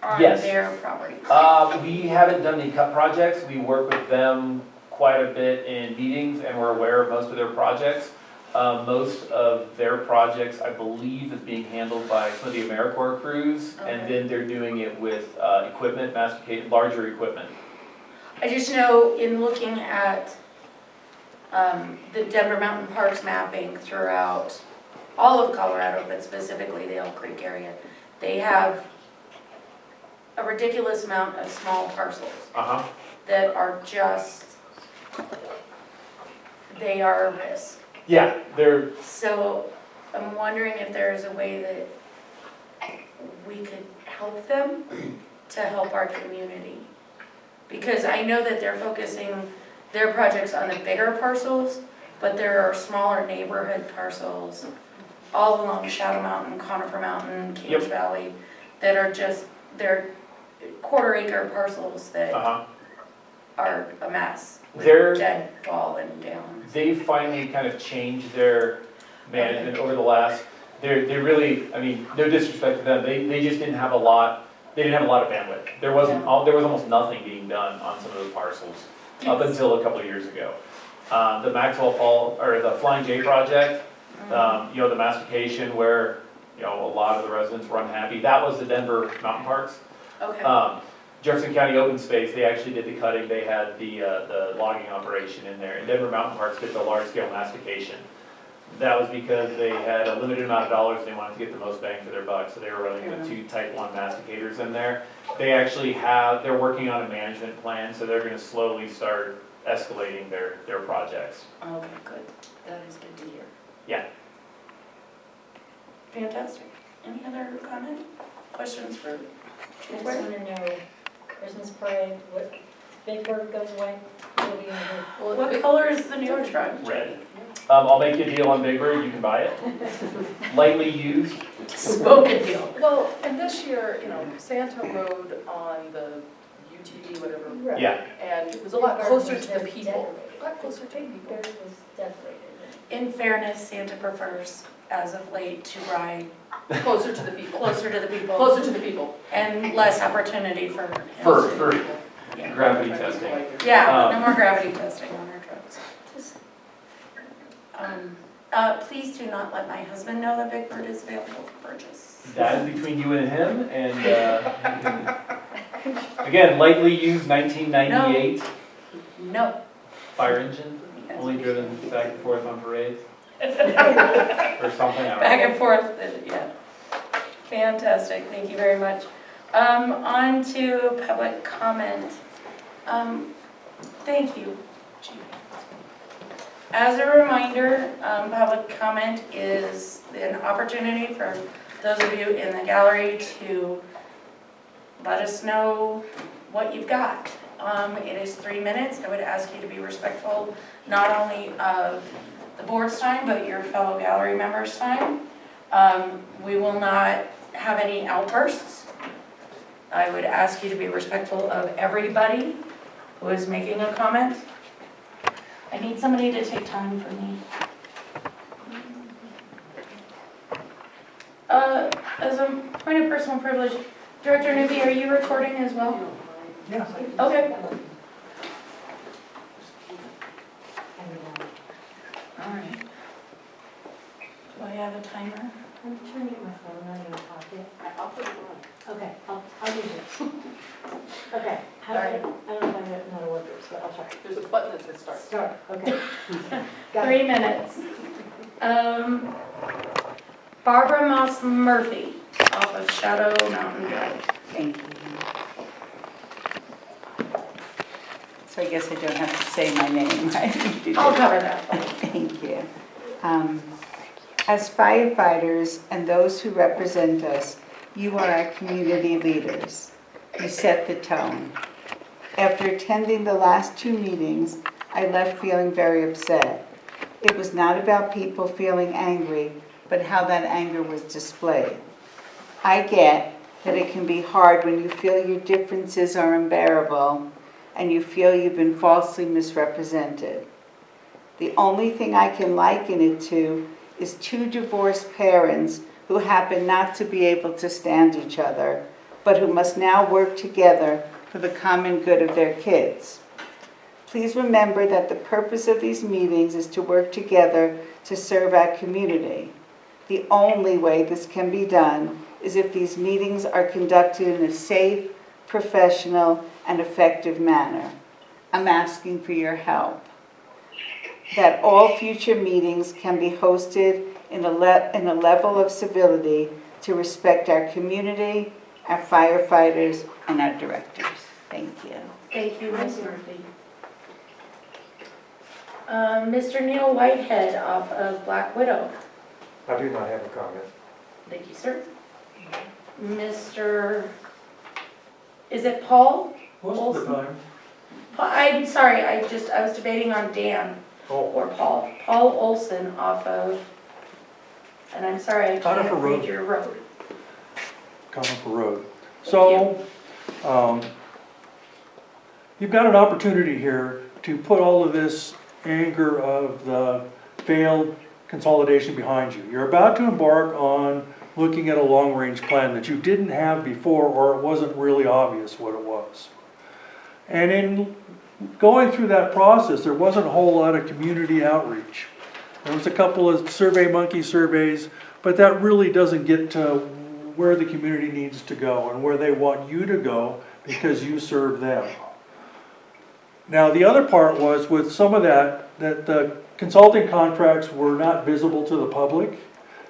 on Yes. their property? We haven't done any cut projects. We work with them quite a bit in meetings, and we're aware of most of their projects. Most of their projects, I believe, is being handled by some of the AmeriCorps crews, and then they're doing it with equipment, larger equipment. I just know in looking at the Denver Mountain Parks mapping throughout all of Colorado, but specifically the Elk Creek area, they have a ridiculous amount of small parcels that are just, they are a risk. Yeah, they're. So I'm wondering if there's a way that we could help them to help our community. Because I know that they're focusing their projects on the bigger parcels, but there are smaller neighborhood parcels all along Shadow Mountain, Conifer Mountain, Cage Valley, that are just, they're quarter-acre parcels that are a mess. They're dead falling down. They've finally kind of changed their management over the last. They really, I mean, no disrespect to them, they just didn't have a lot. They didn't have a lot of bandwidth. There was almost nothing being done on some of those parcels up until a couple of years ago. The Maxwell Fall or the Flying J project, the mastication where a lot of the residents were unhappy. That was the Denver Mountain Parks. Okay. Jefferson County Open Space, they actually did the cutting. They had the logging operation in there. And Denver Mountain Parks did the large-scale mastication. That was because they had a limited amount of dollars and they wanted to get the most bang for their buck. So they were running the 2 Type 1 masticators in there. They actually they're working on a management plan, so they're going to slowly start escalating their projects. Okay, good. That is good to hear. Yeah. Fantastic. Any other comment? Questions for I just Ware? want to know, Christmas parade, what, Big Bird goes away? What do you do? What color is the new truck? Red. I'll make you a deal on Big Bird, you can buy it. Lightly used. Spoken deal. Well, and this year, Santa rode on the UTV, whatever. Yeah. And and it was a lot Garden closer was to the very people. decorated. A lot closer to the people. Garden was decorated. In fairness, Santa prefers, as of late, to ride Closer to the people. closer to the people Closer to the people. and less opportunity for. For Yeah. gravity testing. Yeah, no more gravity testing on our trucks. Please do not let my husband know that Big Bird is available for purchase. That is between you and him, and again, lightly used 1998 No. fire engine, Yes. only driven back and forth on parades. Or something, I don't know. Back and forth, yeah. Fantastic, thank you very much. On to public comment. Thank you. As a reminder, public comment is an opportunity for those of you in the gallery to let us know what you've got. It is 3 minutes. I would ask you to be respectful not only of the board's time, but your fellow gallery members' time. We will not have any outbursts. I would ask you to be respectful of everybody who is making a comment. I need somebody to take time for me. As a point of personal privilege, Director Newby, are you recording as well? Yeah. Okay. All right. Do I have a timer? I'm turning my phone on in my pocket. I'll put it on. Okay, I'll do this. Okay, how do I don't know if I know how to work this, but I'll try. There's a button that says start. Start, okay. Got 3 it. minutes. Barbara Moss Murphy off of Shadow Mountain Drive. Thank you. So I guess I don't have to say my name, right? I'll cover that for you. Thank you. As firefighters and those who represent us, you are our community leaders. You set the tone. After attending the last 2 meetings, I left feeling very upset. It was not about people feeling angry, but how that anger was displayed. I get that it can be hard when you feel your differences are unbearable and you feel you've been falsely misrepresented. The only thing I can liken it to is 2 divorced parents who happen not to be able to stand each other, but who must now work together for the common good of their kids. Please remember that the purpose of these meetings is to work together to serve our community. The only way this can be done is if these meetings are conducted in a safe, professional, and effective manner. I'm asking for your help. That all future meetings can be hosted in a level of civility to respect our community, our firefighters, and our directors. Thank you. Thank you, Ms. Murphy. Mr. Neil Whitehead off of Black Widow. I do not have a comment. Thank you, sir. Mr. Is it Paul? Most of the time. I'm sorry, I was debating on Dan Oh, or Paul. Paul Olson off of, and I'm sorry, I Conifer can't Road. read your road. Conifer Road. So, you've got an opportunity here to put all of this anger of the failed consolidation behind you. You're about to embark on looking at a long-range plan that you didn't have before, or it wasn't really obvious what it was. And in going through that process, there wasn't a whole lot of community outreach. There was a couple of SurveyMonkey surveys, but that really doesn't get to where the community needs to go and where they want you to go because you serve them. Now, the other part was with some of that the consulting contracts were not visible to the public.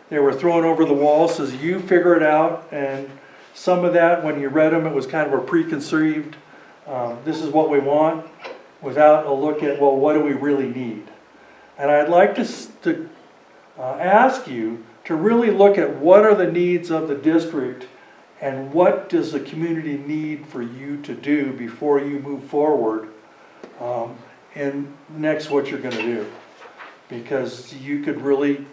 They were thrown over the wall, so you figure it out, and some of that, when you read them, it was kind of a preconceived, this is what we want, without a look at, well, what do we really need? And I'd like to ask you to really look at what are the needs of the district and what does the community need for you to do before you move forward in next what you're going to do. Because you could really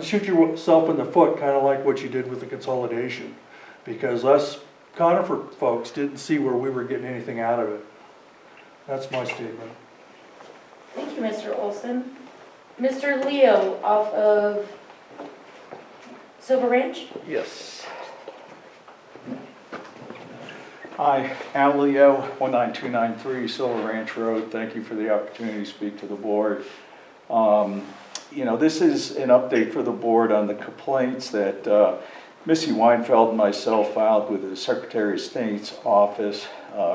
shoot yourself in the foot, kind of like what you did with the consolidation. Because us Conifer folks didn't see where we were getting anything out of it. That's my statement. Thank you, Mr. Olson. Mr. Leo, off of Silver Ranch? Yes. Hi, Al Leo, 19293 Silver Ranch Road. Thank you for the opportunity to speak to the board. This is an update for the board on the complaints that Missy Weinfeld and myself filed with the Secretary of State's office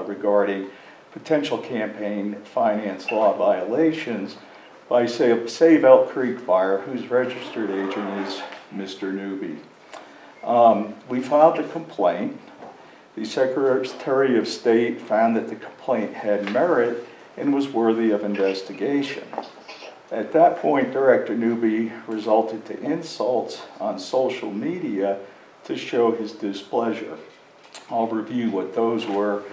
regarding potential campaign finance law violations by Save Elk Creek Fire, whose registered agent is Mr. Newby. We filed the complaint. The Secretary of State found that the complaint had merit and was worthy of investigation. At that point, Director Newby resorted to insults on social media to show his displeasure. I'll review what those were.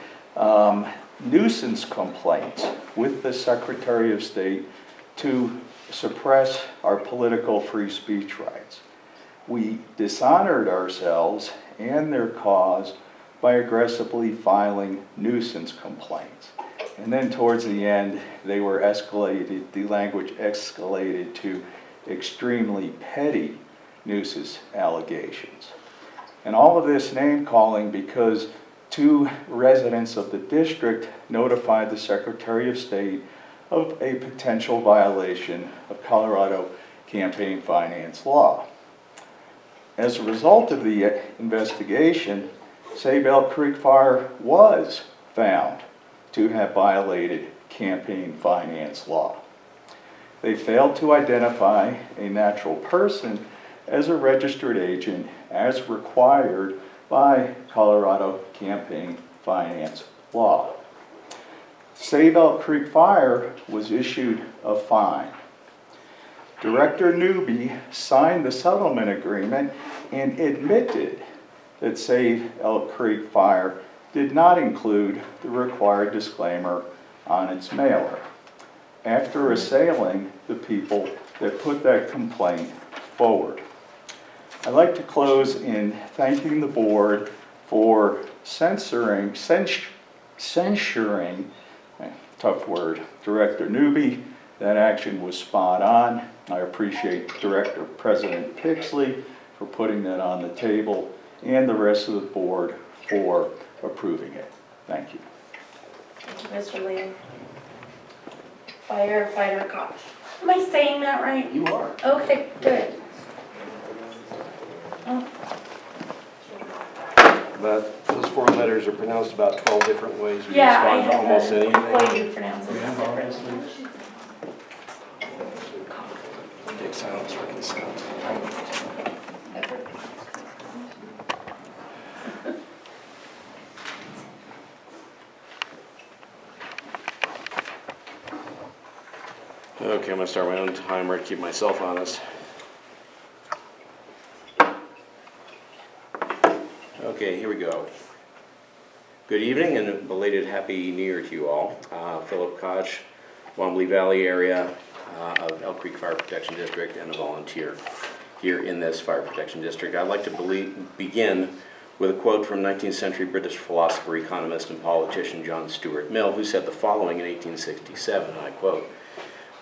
Nuisance complaints with the Secretary of State to suppress our political free speech rights. We dishonored ourselves and their cause by aggressively filing nuisance complaints. And then towards the end, the language escalated to extremely petty nuisance allegations. And all of this name calling because 2 residents of the district notified the Secretary of State of a potential violation of Colorado campaign finance law. As a result of the investigation, Save Elk Creek Fire was found to have violated campaign finance law. They failed to identify a natural person as a registered agent as required by Colorado campaign finance law. Save Elk Creek Fire was issued a fine. Director Newby signed the settlement agreement and admitted that Save Elk Creek Fire did not include the required disclaimer on its mailer, after assailing the people that put that complaint forward. I'd like to close in thanking the board for censuring, tough word, Director Newby. That action was spot on. I appreciate Director President Pixley for putting that on the table and the rest of the board for approving it. Thank you. Thank you, Mr. Lee. Firefighter Koch. Am I saying that right? You are. Okay, good. Oh, Those 4 letters are pronounced about 12 different ways. We yeah, I respond to almost have anything. a employee who pronounces it differently. Big silence, freaking silence. Okay, I'm gonna start my own timer to keep myself honest. Okay, here we go. Good evening and a belated Happy New Year to you all. Philip Koch, Wombly Valley area of Elk Creek Fire Protection District and a volunteer here in this fire protection district. I'd like to begin with a quote from 19th century British philosopher, economist, and politician John Stuart Mill, who said the following in 1867, and I quote,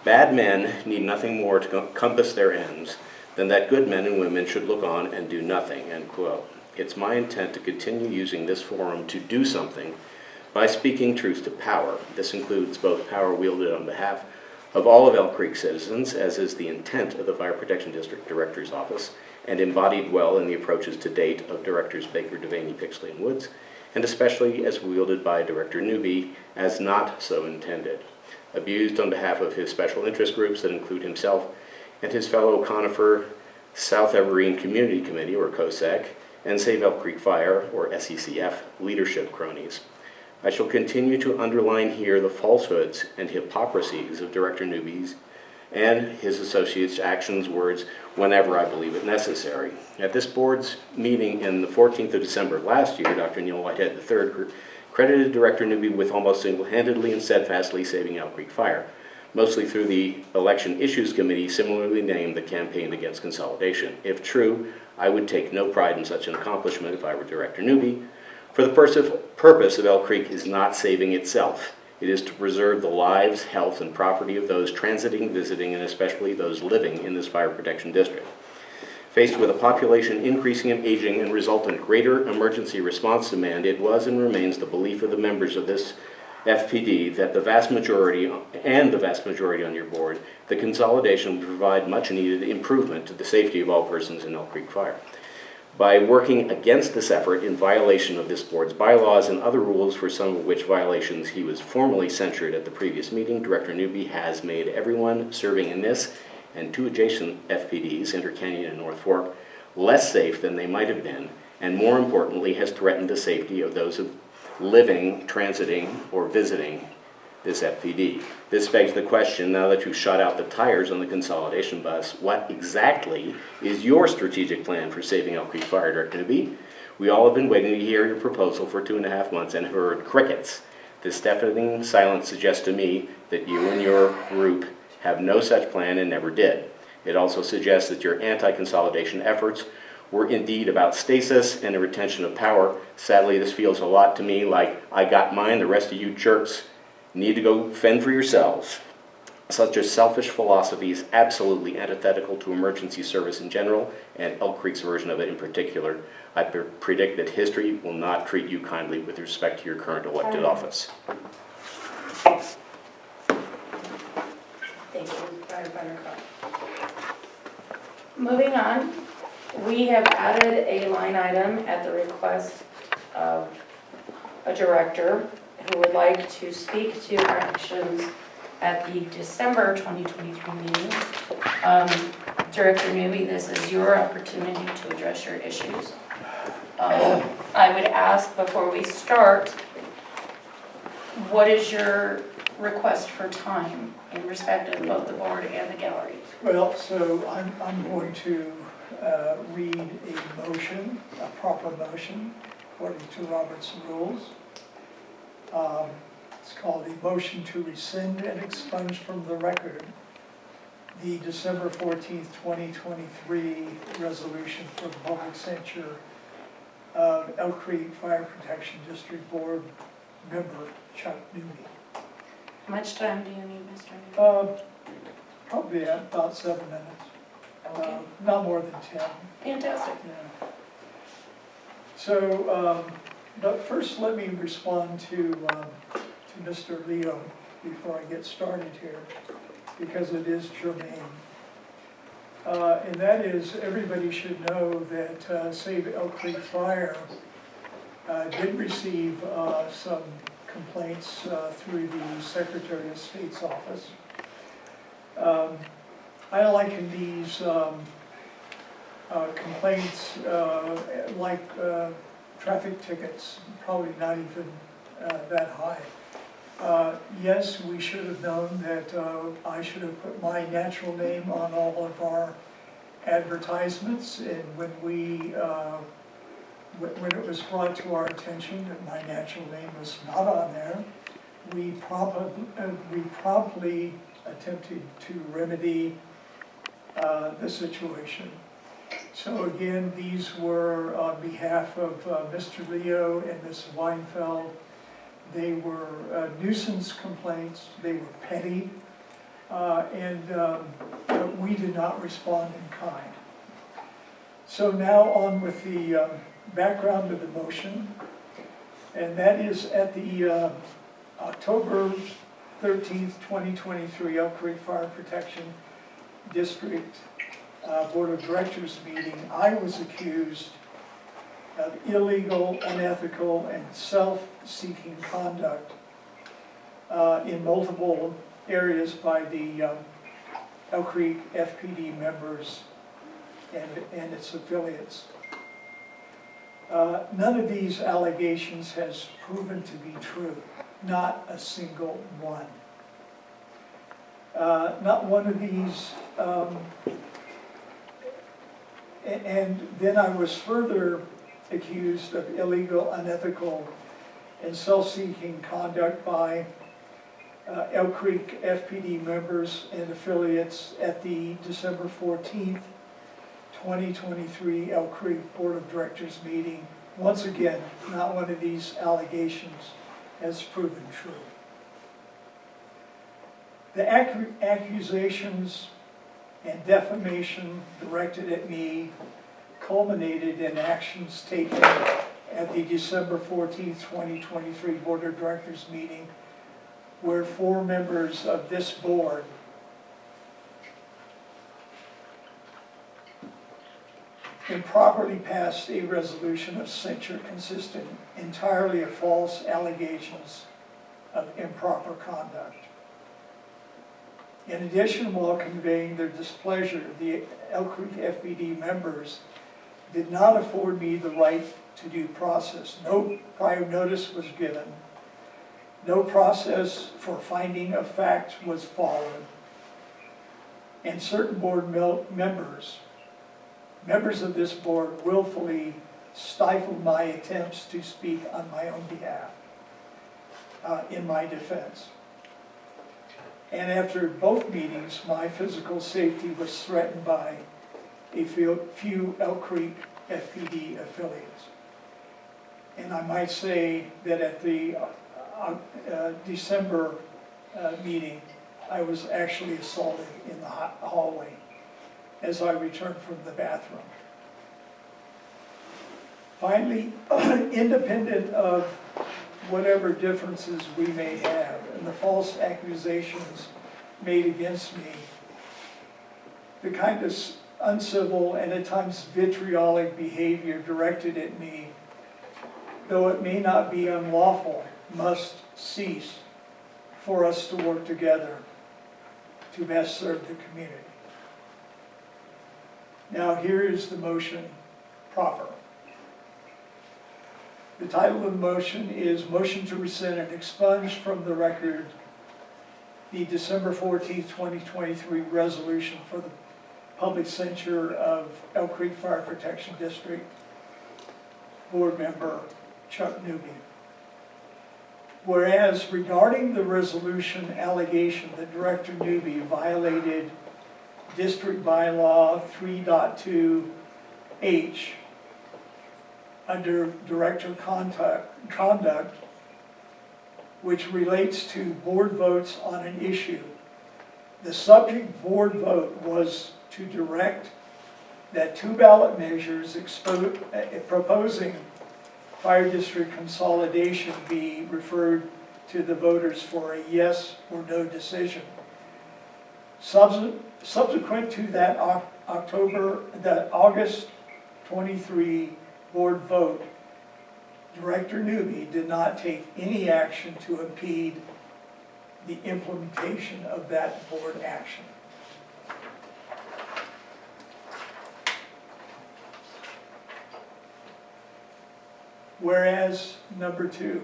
"Bad men need nothing more to compass their ends than that good men and women should look on and do nothing," end quote. It's my intent to continue using this forum to do something by speaking truth to power. This includes both power wielded on behalf of all of Elk Creek citizens, as is the intent of the Fire Protection District Director's Office, and embodied well in the approaches to date of Directors Baker, Devaney, Pixley, and Woods, and especially as wielded by Director Newby as not so intended. Abused on behalf of his special interest groups that include himself and his fellow Conifer South Evergreen Community Committee, or COSAC, and Save Elk Creek Fire, or SECF, leadership cronies. I shall continue to underline here the falsehoods and hypocrisies of Director Newby's and his associates' actions, words, whenever I believe it necessary. At this board's meeting in the 14th of December last year, Dr. Neil Whitehead III credited Director Newby with almost single-handedly and steadfastly saving Elk Creek Fire, mostly through the Election Issues Committee, similarly named the Campaign Against Consolidation. If true, I would take no pride in such an accomplishment if I were Director Newby, for the purpose of Elk Creek is not saving itself. It is to preserve the lives, health, and property of those transiting, visiting, and especially those living in this fire protection district. Faced with a population increasing and aging and resultant greater emergency response demand, it was and remains the belief of the members of this FPD that the vast majority on your board, the consolidation will provide much needed improvement to the safety of all persons in Elk Creek Fire. By working against this effort in violation of this board's bylaws and other rules, for some of which violations he was formally censured at the previous meeting, Director Newby has made everyone serving in this and 2 adjacent FPDs, Inter Canyon and North Fork, less safe than they might have been, and more importantly has threatened the safety of those living, transiting, or visiting this FPD. This begs the question, now that you've shot out the tires on the consolidation bus, what exactly is your strategic plan for saving Elk Creek Fire, Director Newby? We all have been waiting to hear your proposal for 2.5 months and heard crickets. This deafening silence suggests to me that you and your group have no such plan and never did. It also suggests that your anti-consolidation efforts were indeed about stasis and a retention of power. Sadly, this feels a lot to me like I got mine, the rest of you jerks need to go fend for yourselves. Such a selfish philosophy is absolutely antithetical to emergency service in general and Elk Creek's version of it in particular. I predict that history will not treat you kindly with respect to your current elected office. Thank you, Firefighter Carr. Moving on, we have added a line item at the request of a director who would like to speak to our actions at the December 2023 meeting. Director Newby, this is your opportunity to address your issues. I would ask before we start, what is your request for time in respect of both the board and the gallery? Well, so I'm going to read a motion, a proper motion, according to Robert's rules. It's called the motion to rescind and expunge from the record the December 14th, 2023 resolution for the public censure of Elk Creek Fire Protection District Board member Chuck Newby. How much time do you need, Mr. Newby? Probably about 7 minutes. Okay. Not more than 10. Fantastic. Yeah. So, but first let me respond to Mr. Leo before I get started here, because it is germane. And that is, everybody should know that Save Elk Creek Fire did receive some complaints through the Secretary of State's office. I liken these complaints like traffic tickets, probably not even that high. Yes, we should have known that I should have put my natural name on all of our advertisements, and when it was brought to our attention that my natural name was not on there, we promptly attempted to remedy the situation. So again, these were on behalf of Mr. Leo and Ms. Weinfeld. They were nuisance complaints, they were petty, and we did not respond in kind. So now on with the background of the motion, and that is at the October 13th, 2023 Elk Creek Fire Protection District Board of Directors meeting, I was accused of illegal, unethical, and self-seeking conduct in multiple areas by the Elk Creek FPD members and its affiliates. None of these allegations has proven to be true, not a single one. Not one of these, and then I was further accused of illegal, unethical, and self-seeking conduct by Elk Creek FPD members and affiliates at the December 14th, 2023 Elk Creek Board of Directors meeting. Once again, not one of these allegations has proven true. The accusations and defamation directed at me culminated in actions taken at the December 14th, 2023 Board of Directors meeting, where 4 members of this board improperly passed a resolution of censure consisting entirely of false allegations of improper conduct. In addition, while conveying their displeasure, the Elk Creek FPD members did not afford me the right to due process. No prior notice was given. No process for finding of fact was followed. And certain board members of this board willfully stifled my attempts to speak on my own behalf in my defense. And after both meetings, my physical safety was threatened by a few Elk Creek FPD affiliates. And I might say that at the December meeting, I was actually assaulted in the hallway as I returned from the bathroom. Finally, independent of whatever differences we may have and the false accusations made against me, the kind of uncivil and at times vitriolic behavior directed at me, though it may not be unlawful, must cease for us to work together to best serve the community. Now here is the motion proper. The title of the motion is Motion to Rescind and Expunge from the Record the December 14th, 2023 resolution for the public censure of Elk Creek Fire Protection District Board Member Chuck Newby. Whereas regarding the resolution allegation that Director Newby violated District Bylaw 3.2H under Director Conduct, which relates to board votes on an issue. The subject board vote was to direct that 2 ballot measures proposing fire district consolidation be referred to the voters for a yes or no decision. Subsequent to that August 23 board vote, Director Newby did not take any action to impede the implementation of that board action. Whereas, number 2,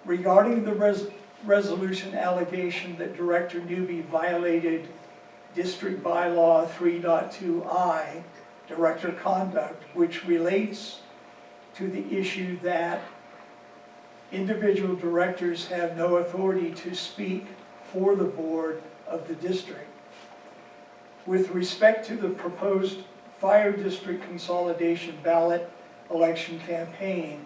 regarding the resolution allegation that Director Newby violated District Bylaw 3.2I, Director Conduct, which relates to the issue that individual directors have no authority to speak for the board of the district. With respect to the proposed fire district consolidation ballot election campaign,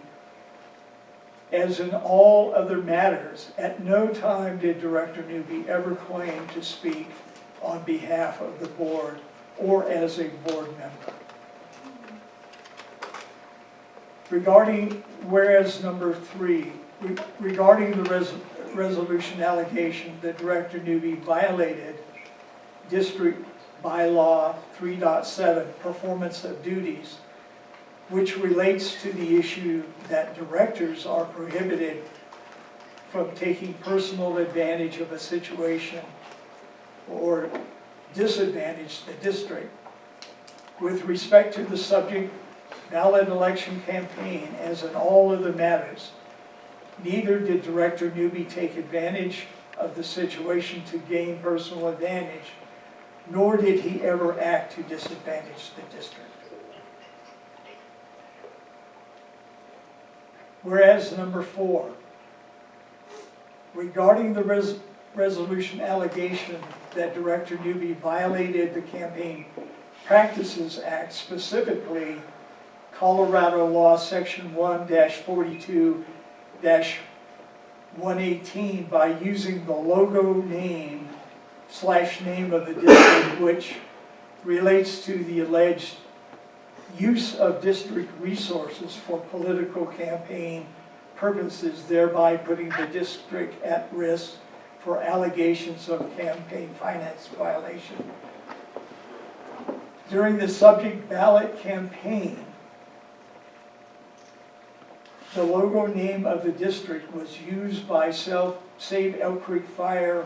as in all other matters, at no time did Director Newby ever claim to speak on behalf of the board or as a board member. Regarding, whereas number 3, regarding the resolution allegation that Director Newby violated District Bylaw 3.7, performance of duties, which relates to the issue that directors are prohibited from taking personal advantage of a situation or disadvantage the district. With respect to the subject ballot election campaign, as in all other matters, neither did Director Newby take advantage of the situation to gain personal advantage, nor did he ever act to disadvantage the district. Whereas number 4, regarding the resolution allegation that Director Newby violated the Campaign Practices Act, specifically Colorado Law Section 1-42-1 118 by using the logo name / name of the district, which relates to the alleged use of district resources for political campaign purposes, thereby putting the district at risk for allegations of campaign finance violation. During the subject ballot campaign, the logo name of the district was used by Save Elk Creek Fire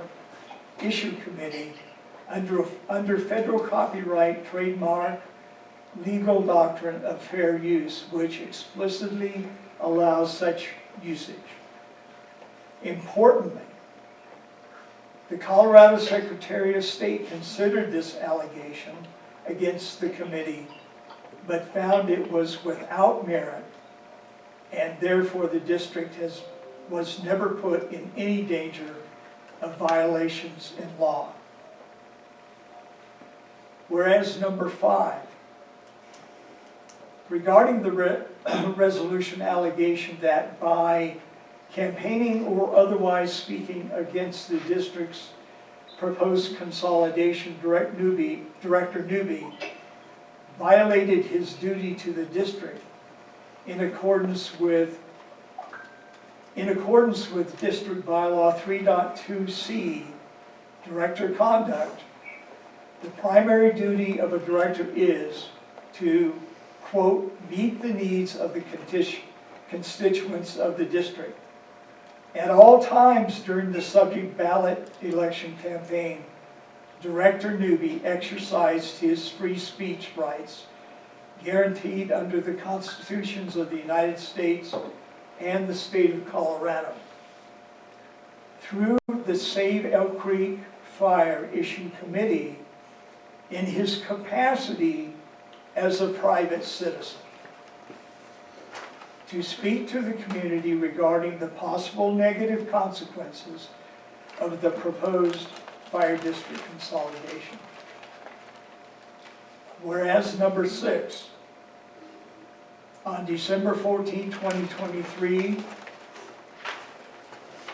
Issue Committee under federal copyright, trademark, legal doctrine of fair use, which explicitly allows such usage. Importantly, the Colorado Secretary of State considered this allegation against the committee, but found it was without merit, and therefore the district was never put in any danger of violations in law. Whereas number 5, regarding the resolution allegation that by campaigning or otherwise speaking against the district's proposed consolidation, Director Newby violated his duty to the district in accordance with District Bylaw 3.2C, Director Conduct. The primary duty of a director is to, quote, meet the needs of the constituents of the district. At all times during the subject ballot election campaign, Director Newby exercised his free speech rights guaranteed under the constitutions of the United States and the state of Colorado. Through the Save Elk Creek Fire Issue Committee, in his capacity as a private citizen, to speak to the community regarding the possible negative consequences of the proposed fire district consolidation. Whereas number 6, on December 14, 2023,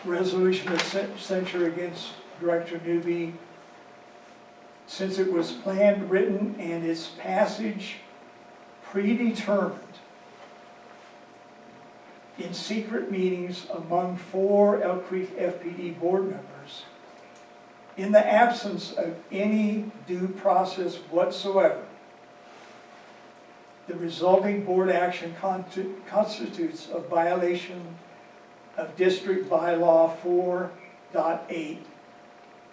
resolution of censure against Director Newby, since it was planned, written, and its passage predetermined in secret meetings among 4 Elk Creek FPD board members, in the absence of any due process whatsoever, the resulting board action constitutes a violation of District Bylaw 4.8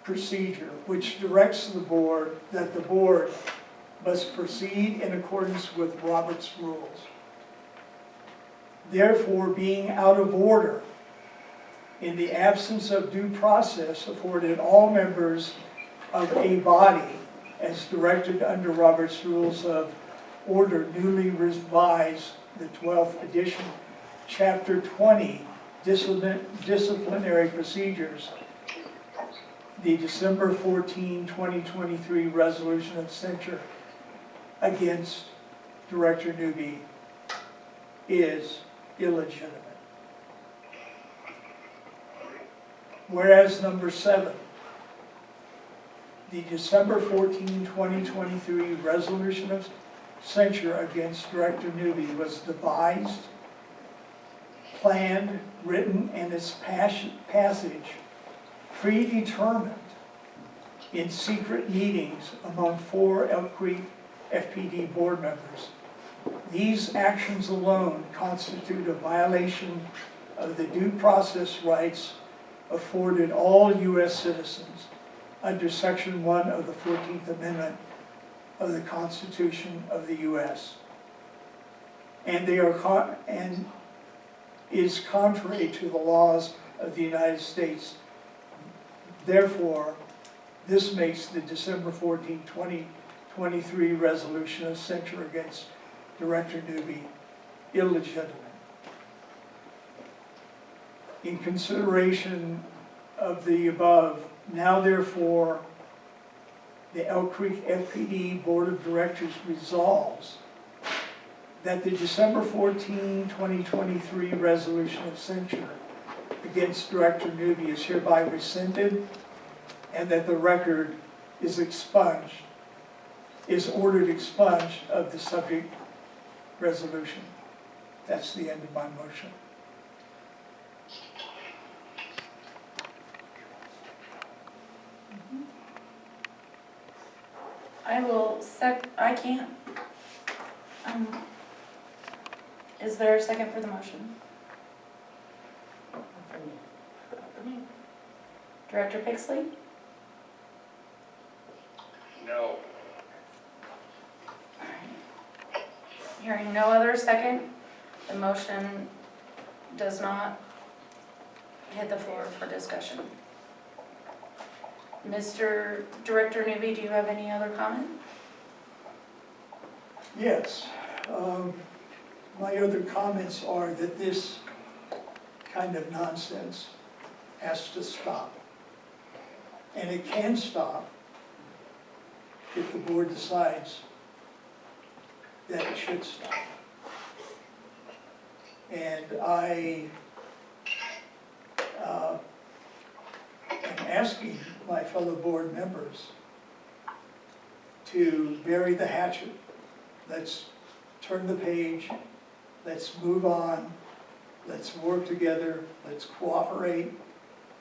procedure, which directs the board that the board must proceed in accordance with Robert's rules. Therefore, being out of order, in the absence of due process afforded all members of a body as directed under Robert's Rules of Order, newly revised, the 12th edition, Chapter 20, Disciplinary Procedures, the December 14, 2023 resolution of censure against Director Newby is illegitimate. Whereas number 7, the December 14, 2023 resolution of censure against Director Newby was devised, planned, written, and its passage predetermined in secret meetings among 4 Elk Creek FPD board members. These actions alone constitute a violation of the due process rights afforded all U.S. citizens under Section 1 of the 14th Amendment of the Constitution of the U.S. And they are is contrary to the laws of the United States. Therefore, this makes the December 14, 2023 resolution of censure against Director Newby illegitimate. In consideration of the above, now therefore, the Elk Creek FPD Board of Directors resolves that the December 14, 2023 resolution of censure against Director Newby is hereby rescinded, and that the record is expunged, is ordered expunged of the subject resolution. That's the end of my motion. I can't. Is there a second for the motion? Director Pixley? No. Hearing no other second, the motion does not hit the floor for discussion. Mr. Director Newby, do you have any other comment? Yes. My other comments are that this kind of nonsense has to stop. And it can stop if the board decides that it should stop. And I am asking my fellow board members to bury the hatchet. Let's turn the page, let's move on, let's work together, let's cooperate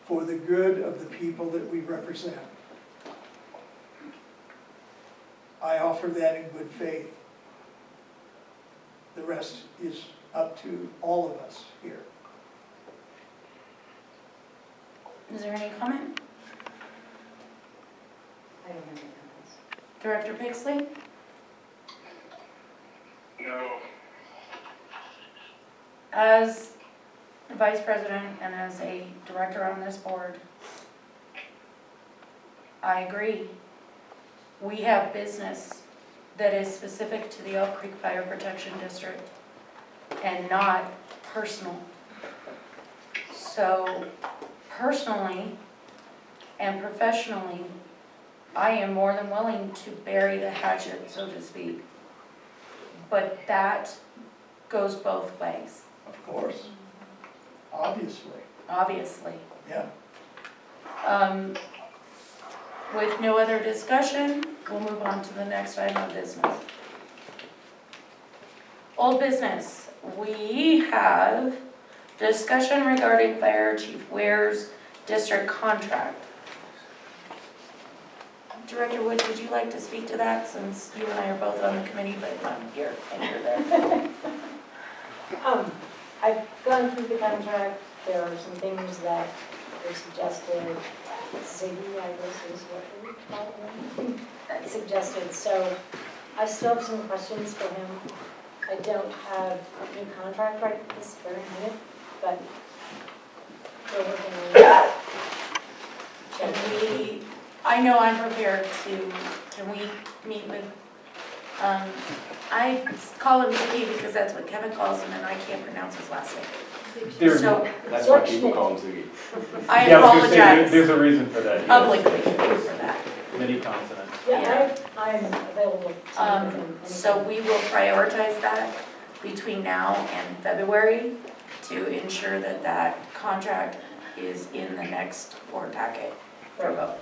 for the good of the people that we represent. I offer that in good faith. The rest is up to all of us here. Is there any comment? I don't have any comments. Director Pixley? No. As Vice President and as a director on this board, I agree. We have business that is specific to the Elk Creek Fire Protection District and not personal. So personally and professionally, I am more than willing to bury the hatchet, so to speak. But that goes both ways. Of course. Obviously. Obviously. Yeah. With no other discussion, we'll move on to the next item of business. Old business, we have discussion regarding Fire Chief Ware's district contract. Director Wood, would you like to speak to that, since you and I are both on the committee, but I'm here and you're there? I've gone through the contract. There are some things that were suggested. Ziggy, I guess is what we call him, suggested. So I still have some questions for him. I don't have a new contract right this very minute, but we're working on it. Can we, I know I'm prepared to, can we meet with, I call him Ziggy because that's what Kevin calls him and I can't pronounce his last name. So, That's why people call him Ziggy. I Yeah, I was gonna say, apologize there's a reason for that. yes. publicly for that. Many consonants. Yeah, I'm available to meet with him. So we will prioritize that between now and February to ensure that that contract is in the next board packet for vote.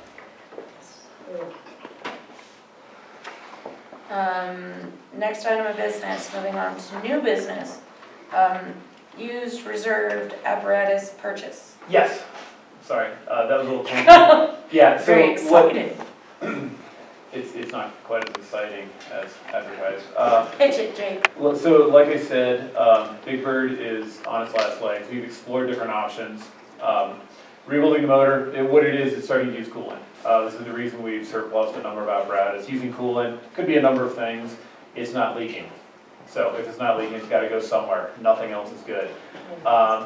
Next item of business, moving on to new business. Used reserved apparatus purchase. Yes, sorry, that was a little clunky. Yeah, so Very what, excited. it's not quite as exciting as advertised. Pitch it, Jake. Well, so like I said, Big Bird is on its last legs. We've explored different options. Rebuilding the motor, what it is, it's starting to use coolant. This is the reason we've surplused a number of apparatus. Using coolant could be a number of things. It's not leaking. So if it's not leaking, it's got to go somewhere. Nothing else is good.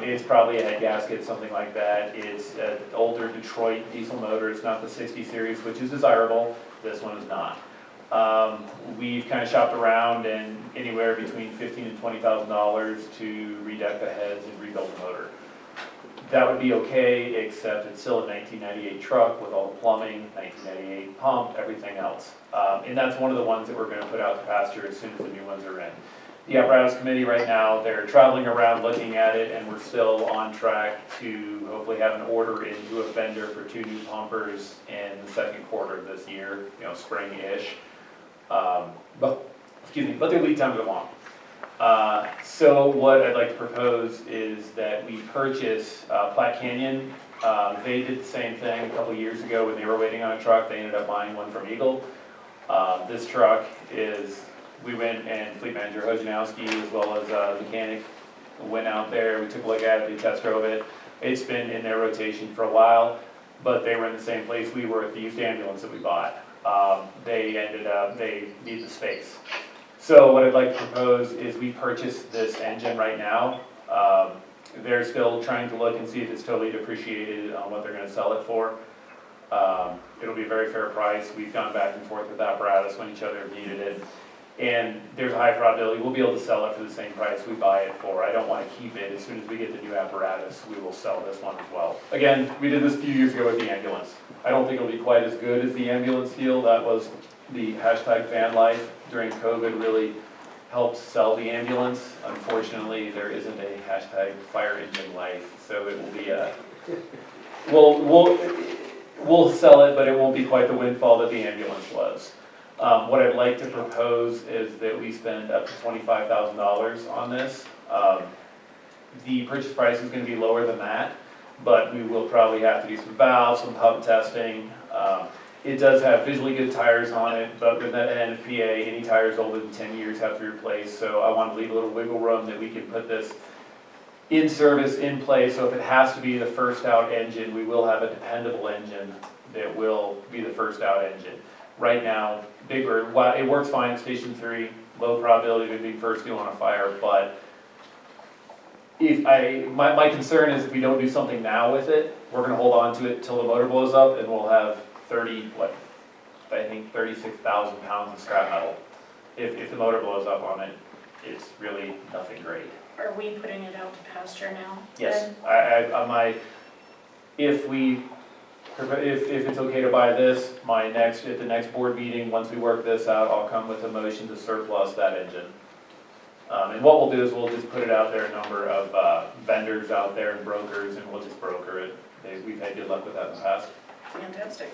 It's probably a head gasket, something like that. It's an older Detroit diesel motor. It's not the 60 series, which is desirable. This one is not. We've kind of shopped around and anywhere between $15,000 and $20,000 to redeck the heads and rebuild the motor. That would be okay, except it's still a 1998 truck with all the plumbing, 1998 pump, everything else. And that's one of the ones that we're going to put out to pasture as soon as the new ones are in. the apparatus committee right now, they're traveling around looking at it, and we're still on track to hopefully have an order into a vendor for 2 new pumpers in the second quarter of this year, spring-ish. But their lead times are long. So what I'd like to propose is that we purchase Platte Canyon. They did the same thing a couple of years ago when they were waiting on a truck. They ended up buying one from Eagle. This truck we went and Fleet Manager Hojanowski as well as mechanic went out there. We took a look at it, we test drove it. It's been in their rotation for a while, but they were in the same place we were at the used ambulance that we bought. They need the space. So what I'd like to propose is we purchase this engine right now. They're still trying to look and see if it's totally depreciated on what they're going to sell it for. It'll be a very fair price. We've gone back and forth with apparatus when each other have needed it. And there's a high probability we'll be able to sell it for the same price we buy it for. I don't want to keep it. As soon as we get the new apparatus, we will sell this one as well. Again, we did this a few years ago with the ambulance. I don't think it'll be quite as good as the ambulance deal. That was the hashtag van life during COVID really helped sell the ambulance. Unfortunately, there isn't a hashtag fire engine life, so it will be we'll sell it, but it won't be quite the windfall that the ambulance was. What I'd like to propose is that we spend up to $25,000 on this. The purchase price is going to be lower than that, but we will probably have to do some valves, some pump testing. It does have visually good tires on it, but with that NFPA, any tires older than 10 years have to be replaced. So I want to leave a little wiggle room that we can put this in service, in place. So if it has to be the first out engine, we will have a dependable engine that will be the first out engine. Right now, Big Bird, it works fine at Station 3, low probability of it being first due on a fire, but my concern is if we don't do something now with it, we're going to hold on to it till the motor blows up, and we'll have 36,000 pounds of scrap metal. If the motor blows up on it, it's really nothing great. Are we putting it out to pasture now? Yes, if it's okay to buy this, at the next board meeting, once we work this out, I'll come with a motion to surplus that engine. And what we'll do is we'll just put it out there, a number of vendors out there and brokers, and we'll just broker it. We've had good luck with that in the past. Fantastic.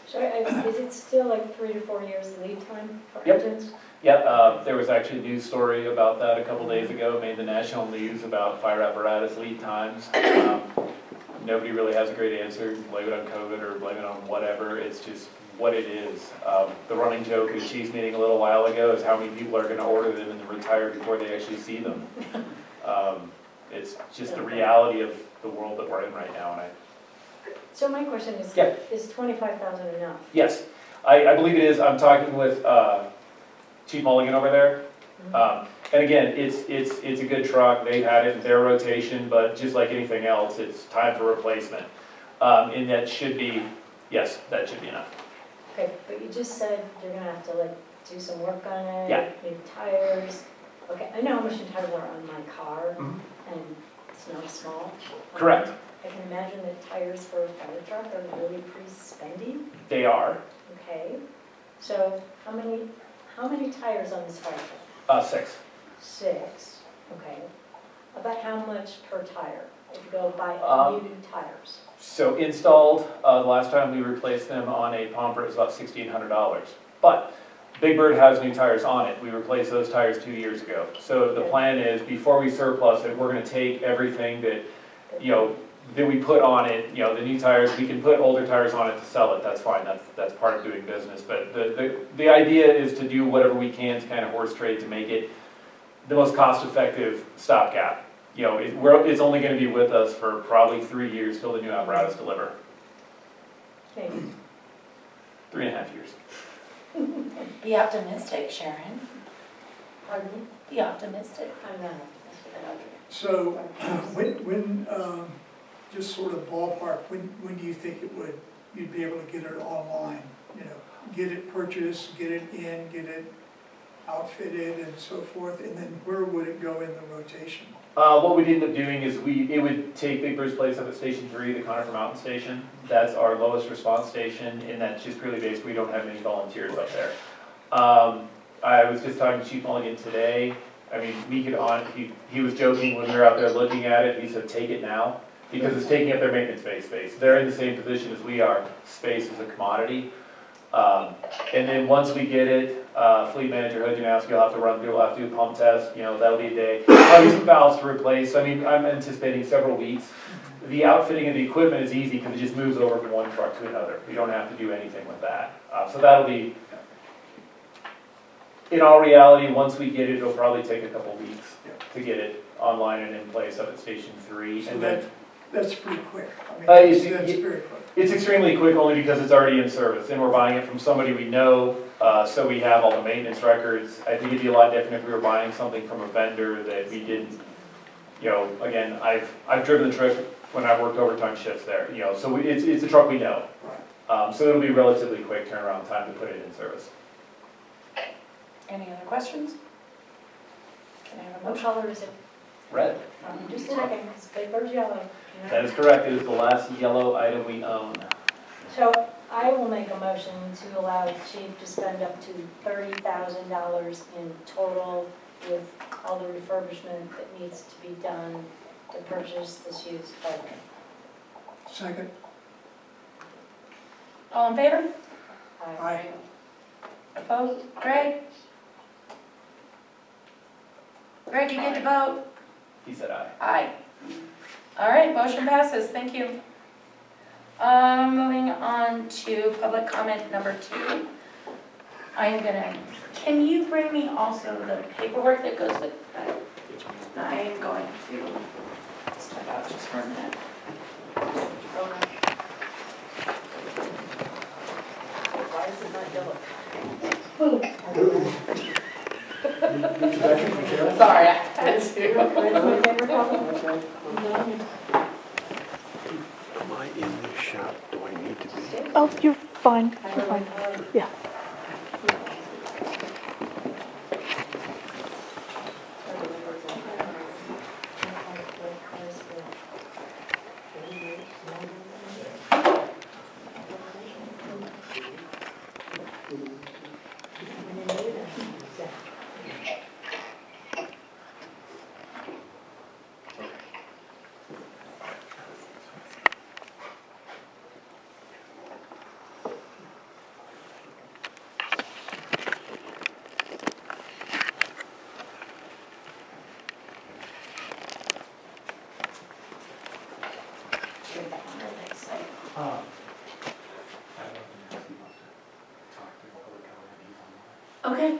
So is it still like 3 to 4 years lead time for Yep. engines? Yep, there was actually a news story about that a couple days ago, made the national news about fire apparatus lead times. Nobody really has a great answer. Blame it on COVID or blame it on whatever. It's just what it is. The running joke at a chiefs meeting a little while ago is how many people are going to order them and then retire before they actually see them. It's just the reality of the world that we're in right now. And So my question is, Yeah. is 25,000 enough? yes, I believe it is. I'm talking with Chief Mulligan over there. And again, it's a good truck. They've had it in their rotation, but just like anything else, it's time for replacement. And that should be, yes, that should be enough. Okay, but you just said you're gonna have to like do some work on it, Yeah. new tires. Okay, I know how much the tires are on my car, Mhm. and it's not small. Correct. I can imagine that tires for a fire truck are really pretty spendy. They are. Okay, so how many tires on this fire truck? 6. 6, okay. About how much per tire if you go buy new tires? So installed, the last time we replaced them on a Pomper, it was about $1,600. But Big Bird has new tires on it. We replaced those tires 2 years ago. So the plan is, before we surplus it, we're gonna take everything that, that we put on it, the new tires, we can put older tires on it to sell it, that's fine, that's part of doing business. But the idea is to do whatever we can to kind of horse trade to make it the most cost-effective stopgap. It's only gonna be with us for probably 3 years till the new apparatus deliver. Okay. 3.5 years. Be optimistic, Sharon. Pardon me? Be optimistic. I'm not. So, when, just sort of ballpark, when do you think you'd be able to get it online? Get it purchased, get it in, get it outfitted and so forth, and then where would it go in the rotation? What we'd end up doing is it would take Big Bird's place up at Station 3, the Conifer Mountain Station. That's our lowest response station, and that's just purely based, we don't have any volunteers up there. I was just talking to Chief Mulligan today. I mean, we could he was joking when we were out there looking at it, he said, take it now, because it's taking up their maintenance space. They're in the same position as we are, space is a commodity. And then once we get it, fleet manager Hojanowski will have to run through, we'll have to do a pump test, you know, that'll be a day. Probably some valves to replace, I mean, I'm anticipating several weeks. The outfitting of the equipment is easy because it just moves over from one truck to another. We don't have to do anything with that. So that'll be, in all reality, once we get it, it'll probably take a couple weeks to get it online and in place up at Station 3. So And then that's pretty quick. I mean, it's- that's very quick. it's extremely quick only because it's already in service and we're buying it from somebody we know, so we have all the maintenance records. I think it'd be a lot different if we were buying something from a vendor that we didn't, you know, again, I've driven the truck when I've worked overtime shifts there, you know, so it's a truck we know. So it'll be relatively quick turnaround time to put it in service. Any other questions? Can I have a What motion? color is it? Red. Just checking, it's paper's yellow. you know? That is correct, it is the last yellow item we own. So I will make a motion to allow the chief to spend up to $30,000 in total with all the refurbishment that needs to be done to purchase this used fire truck. Second, All in favor? aye. Opposed? Greg? Greg, you get to vote? He said aye. Aye. All right, motion passes, thank you. Moving on to public comment number 2. Can you bring me also the paperwork that goes with that? I am going to step out just for a minute. Why is it not yellow? Sorry, I had to. Am I in this shop? Do I need to be? Oh, you're fine, you're fine. Yeah. Okay.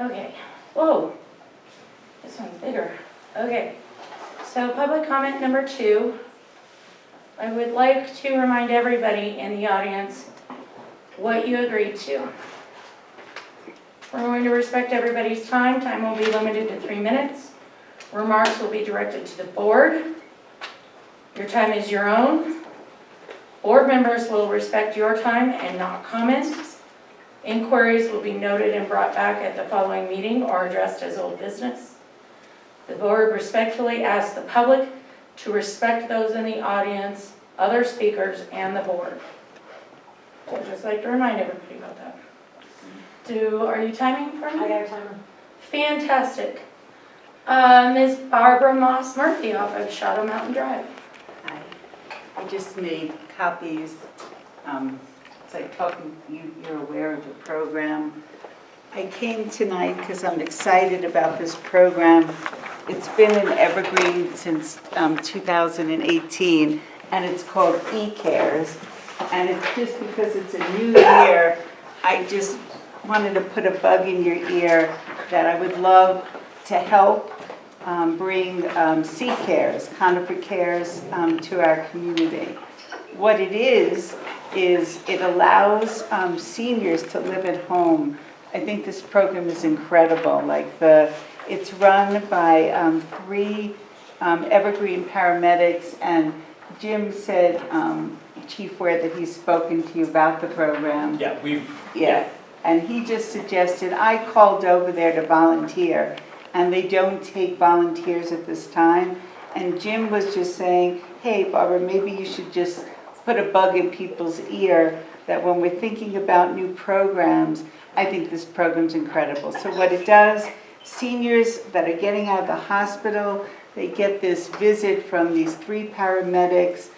Okay, whoa, this one's bigger. Okay, so public comment number 2. I would like to remind everybody in the audience what you agreed to. We're going to respect everybody's time. Time will be limited to 3 minutes. Remarks will be directed to the board. Your time is your own. Board members will respect your time and not comment. Inquiries will be noted and brought back at the following meeting or addressed as old business. The board respectfully asks the public to respect those in the audience, other speakers, and the board. So I'd just like to remind everybody about that. Are you timing for me? I got a timer. Fantastic. Ms. Barbara Moss Murphy off of Shadow Mountain Drive. Hi. I just made copies. It's like talking, you're aware of the program. I came tonight because I'm excited about this program. It's been an evergreen since 2018, and it's called eCares. And it's just because it's a new year, I just wanted to put a bug in your ear that I would love to help bring C-Cares, Conifer Cares, to our community. What it is it allows seniors to live at home. I think this program is incredible. It's run by 3 evergreen paramedics, and Jim said, Chief Ware, that he's spoken to you about the program. Yeah, And he just suggested, I called over there to volunteer, and they don't take volunteers at this time. And Jim was just saying, hey, Barbara, maybe you should just put a bug in people's ear that when we're thinking about new programs, I think this program's incredible. So what it does, seniors that are getting out of the hospital, they get this visit from these 3 paramedics,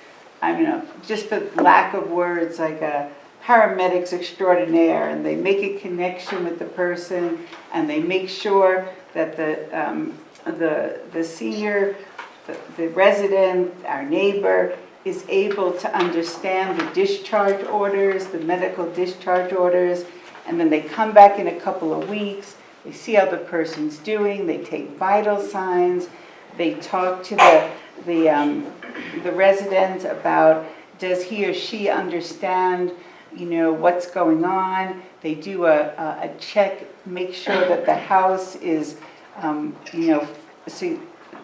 I don't know, just for lack of words, like a paramedics extraordinaire, and they make a connection with the person, and they make sure that the senior, the resident, our neighbor, is able to understand the discharge orders, the medical discharge orders, and then they come back in a couple of weeks, they see how the person's doing, they take vital signs, they talk to the resident about, does he or she understand, what's going on? They do a check, make sure that the house is,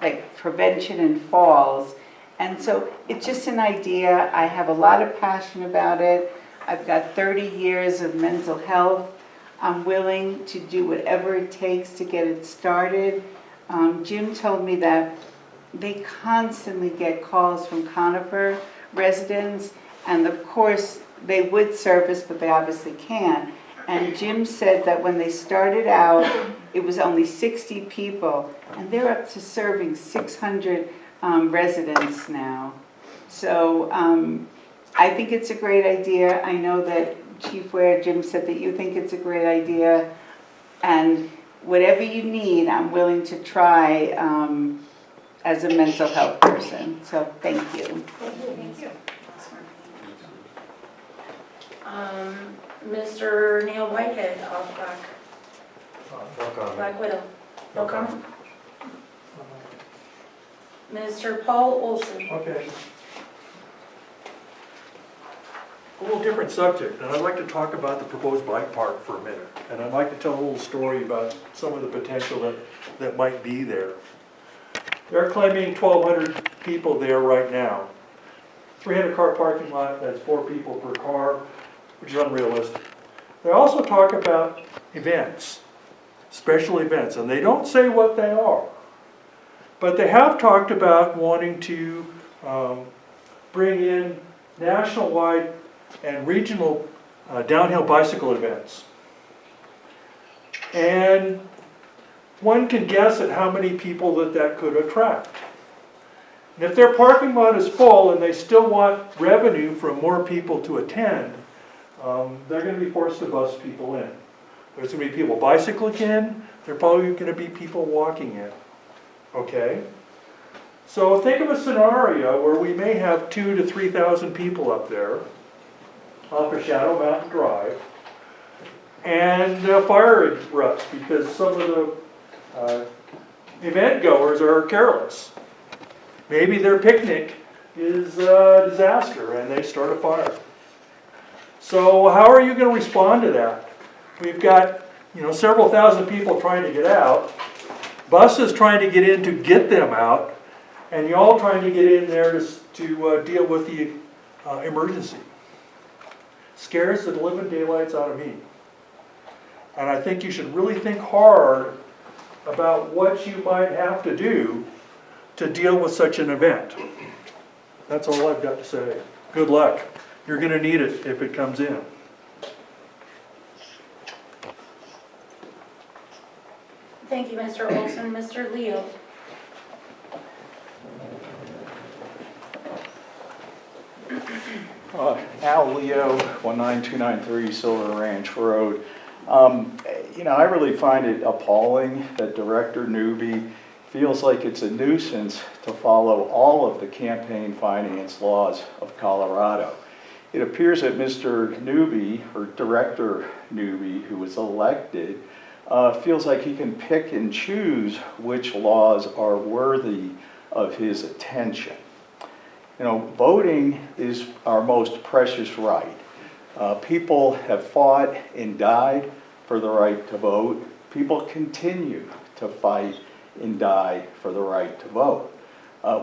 like prevention and falls. And so it's just an idea. I have a lot of passion about it. I've got 30 years of mental health. I'm willing to do whatever it takes to get it started. Jim told me that they constantly get calls from Conifer residents, and of course they would service, but they obviously can't. And Jim said that when they started out, it was only 60 people, and they're up to serving 600 residents now. So I think it's a great idea. I know that Chief Ware, Jim said that you think it's a great idea. And whatever you need, I'm willing to try as a mental health person. So thank you. Thank you. Mr. Neil Whitehead off Black Widow. No comment? Mr. Paul Olson. Okay. A little different subject, and I'd like to talk about the proposed bike park for a minute. And I'd like to tell a little story about some of the potential that might be there. They're claiming 1,200 people there right now. 300-car parking lot, that's 4 people per car, which is unrealistic. They also talk about events, special events, and they don't say what they are. But they have talked about wanting to bring in national-wide and regional downhill bicycle events. And one can guess at how many people that could attract. And if their parking lot is full and they still want revenue from more people to attend, they're going to be forced to bus people in. There's going to be people bicycling in, there are probably going to be people walking in. Okay? So think of a scenario where we may have 2,000 to 3,000 people up there off of Shadow Mountain Drive, and fire erupts because some of the event goers are careless. Maybe their picnic is a disaster and they start a fire. So how are you going to respond to that? We've got several thousand people trying to get out, buses trying to get in to get them out, and y'all trying to get in there to deal with the emergency. Scares the living daylights out of me. And I think you should really think hard about what you might have to do to deal with such an event. That's all I've got to say. Good luck. You're going to need it if it comes in. Thank you, Mr. Olson. Mr. Leo. Al Leo, 19293 Silver Ranch Road. I really find it appalling that Director Newby feels like it's a nuisance to follow all of the campaign finance laws of Colorado. It appears that Mr. Newby, or Director Newby, who was elected, feels like he can pick and choose which laws are worthy of his attention. Voting is our most precious right. People have fought and died for the right to vote. People continue to fight and die for the right to vote.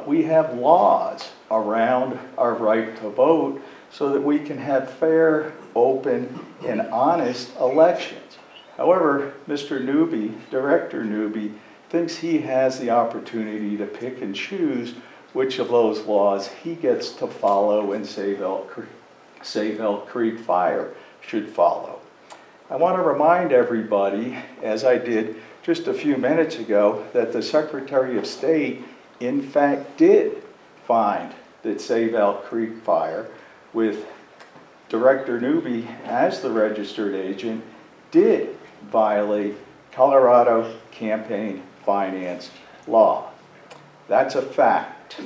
We have laws around our right to vote so that we can have fair, open, and honest elections. However, Mr. Newby, Director Newby, thinks he has the opportunity to pick and choose which of those laws he gets to follow and Save Elk Creek Fire should follow. I want to remind everybody, as I did just a few minutes ago, that the Secretary of State, in fact, did find that Save Elk Creek Fire, with Director Newby as the registered agent, did violate Colorado campaign finance law. That's a fact.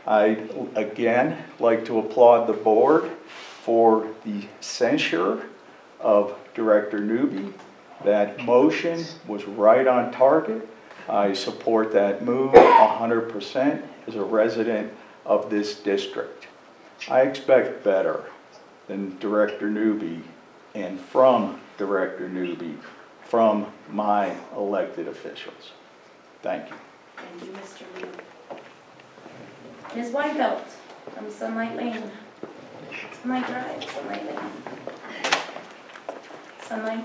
I'd again like to applaud the board for the censure of Director Newby. That motion was right on target. I support that move 100% as a resident of this district. I expect better than Director Newby and from Director Newby from my elected officials. Thank you. Thank you, Mr. Lee. Ms. Weinfeld from Sunlight Lane. Sunlight Drive, Sunlight Lane. Sunlight.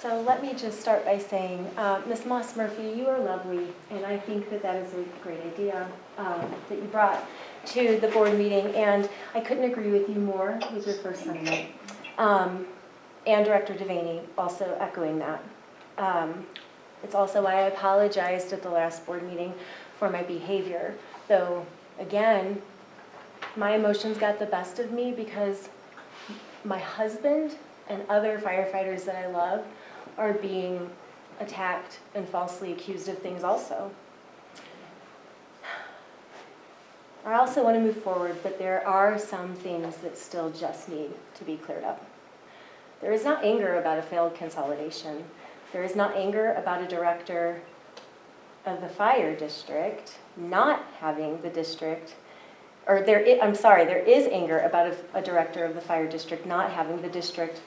So let me just start by saying, Ms. Moss Murphy, you are lovely, and I think that that is a great idea that you brought to the board meeting, and I couldn't agree with you more with your first sentiment. And Director Devaney also echoing that. It's also why I apologized at the last board meeting for my behavior, though, again, my emotions got the best of me because my husband and other firefighters that I love are being attacked and falsely accused of things also. I also want to move forward, but there are some things that still just need to be cleared up. There is not anger about a failed consolidation. There is not anger about a director of the fire district not having the district, or there is anger about a director of the fire district not having the district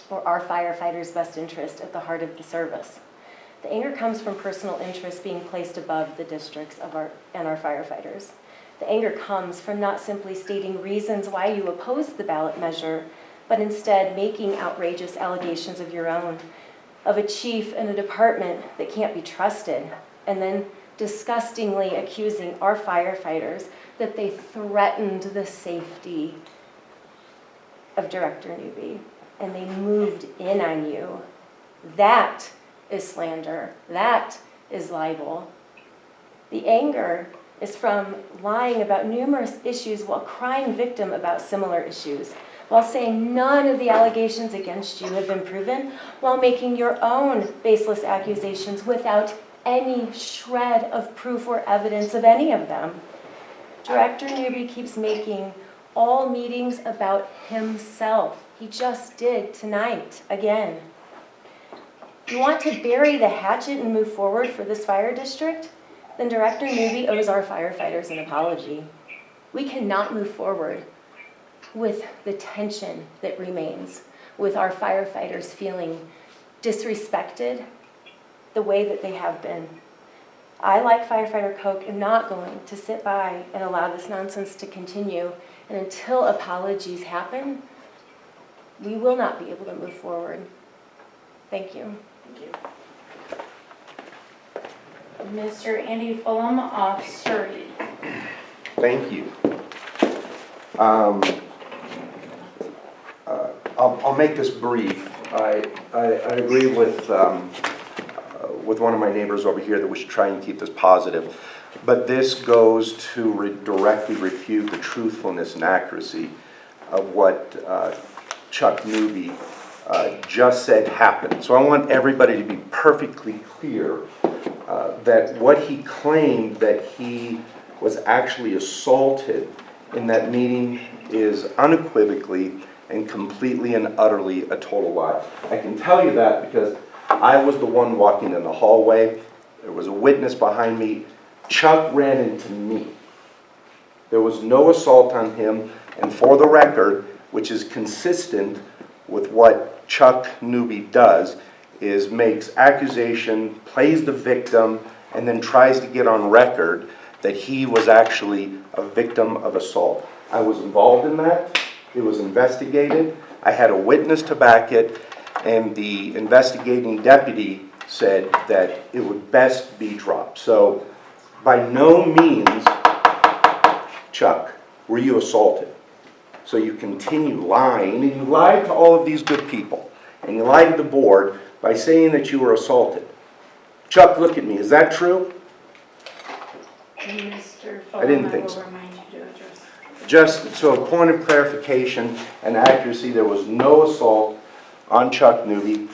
or our firefighters' best interest at the heart of the service. The anger comes from personal interests being placed above the districts of our firefighters. The anger comes from not simply stating reasons why you oppose the ballot measure, but instead making outrageous allegations of your own, of a chief in a department that can't be trusted, and then disgustingly accusing our firefighters that they threatened the safety of Director Newby, and they moved in on you. That is slander. That is libel. The anger is from lying about numerous issues while crying victim about similar issues, while saying none of the allegations against you have been proven, while making your own baseless accusations without any shred of proof or evidence of any of them. Director Newby keeps making all meetings about himself. He just did tonight, again. You want to bury the hatchet and move forward for this fire district? Then Director Newby owes our firefighters an apology. We cannot move forward with the tension that remains, with our firefighters feeling disrespected the way that they have been. I, like Firefighter Koch, am not going to sit by and allow this nonsense to continue. And until apologies happen, we will not be able to move forward. Thank you. Thank you. Mr. Andy Fulham of Surrey. Thank you. I'll make this brief. I agree with one of my neighbors over here that we should try and keep this positive. But this goes to directly refute the truthfulness and accuracy of what Chuck Newby just said happened. So I want everybody to be perfectly clear that what he claimed that he was actually assaulted in that meeting is unequivocally and completely and utterly a total lie. I can tell you that because I was the one walking in the hallway. There was a witness behind me. Chuck ran into me. There was no assault on him, and for the record, which is consistent with what Chuck Newby does, is makes accusation, plays the victim, and then tries to get on record that he was actually a victim of assault. I was involved in that. It was investigated. I had a witness to back it, and the investigating deputy said that it would best be dropped. So by no means, Chuck, were you assaulted. So you continue lying, and you lied to all of these good people, and you lied to the board by saying that you were assaulted. Chuck, look at me, is that true? Mr. I didn't Fulham, think I so. will remind you to address. Just so a point of clarification and accuracy, there was no assault on Chuck Newby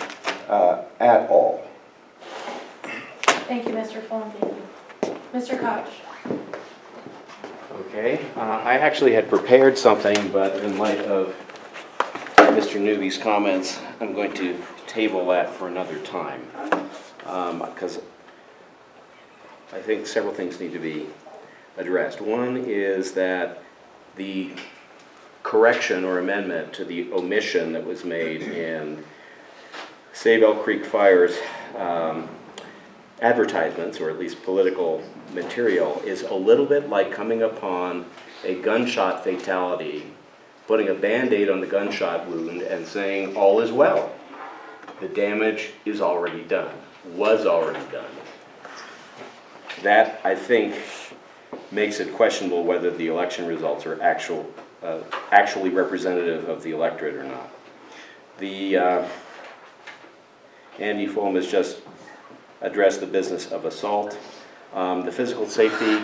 at all. Thank you, Mr. Fulham. Thank you. Mr. Koch. Okay, I actually had prepared something, but in light of Mr. Newby's comments, I'm going to table that for another time, because I think several things need to be addressed. One is that the correction or amendment to the omission that was made in Save Elk Creek Fire's advertisements, or at least political material, is a little bit like coming upon a gunshot fatality, putting a Band-Aid on the gunshot wound and saying all is well. The damage is already done, was already done. That, I think, makes it questionable whether the election results are actually representative of the electorate or not. Andy Fulham has just addressed the business of assault. The physical safety,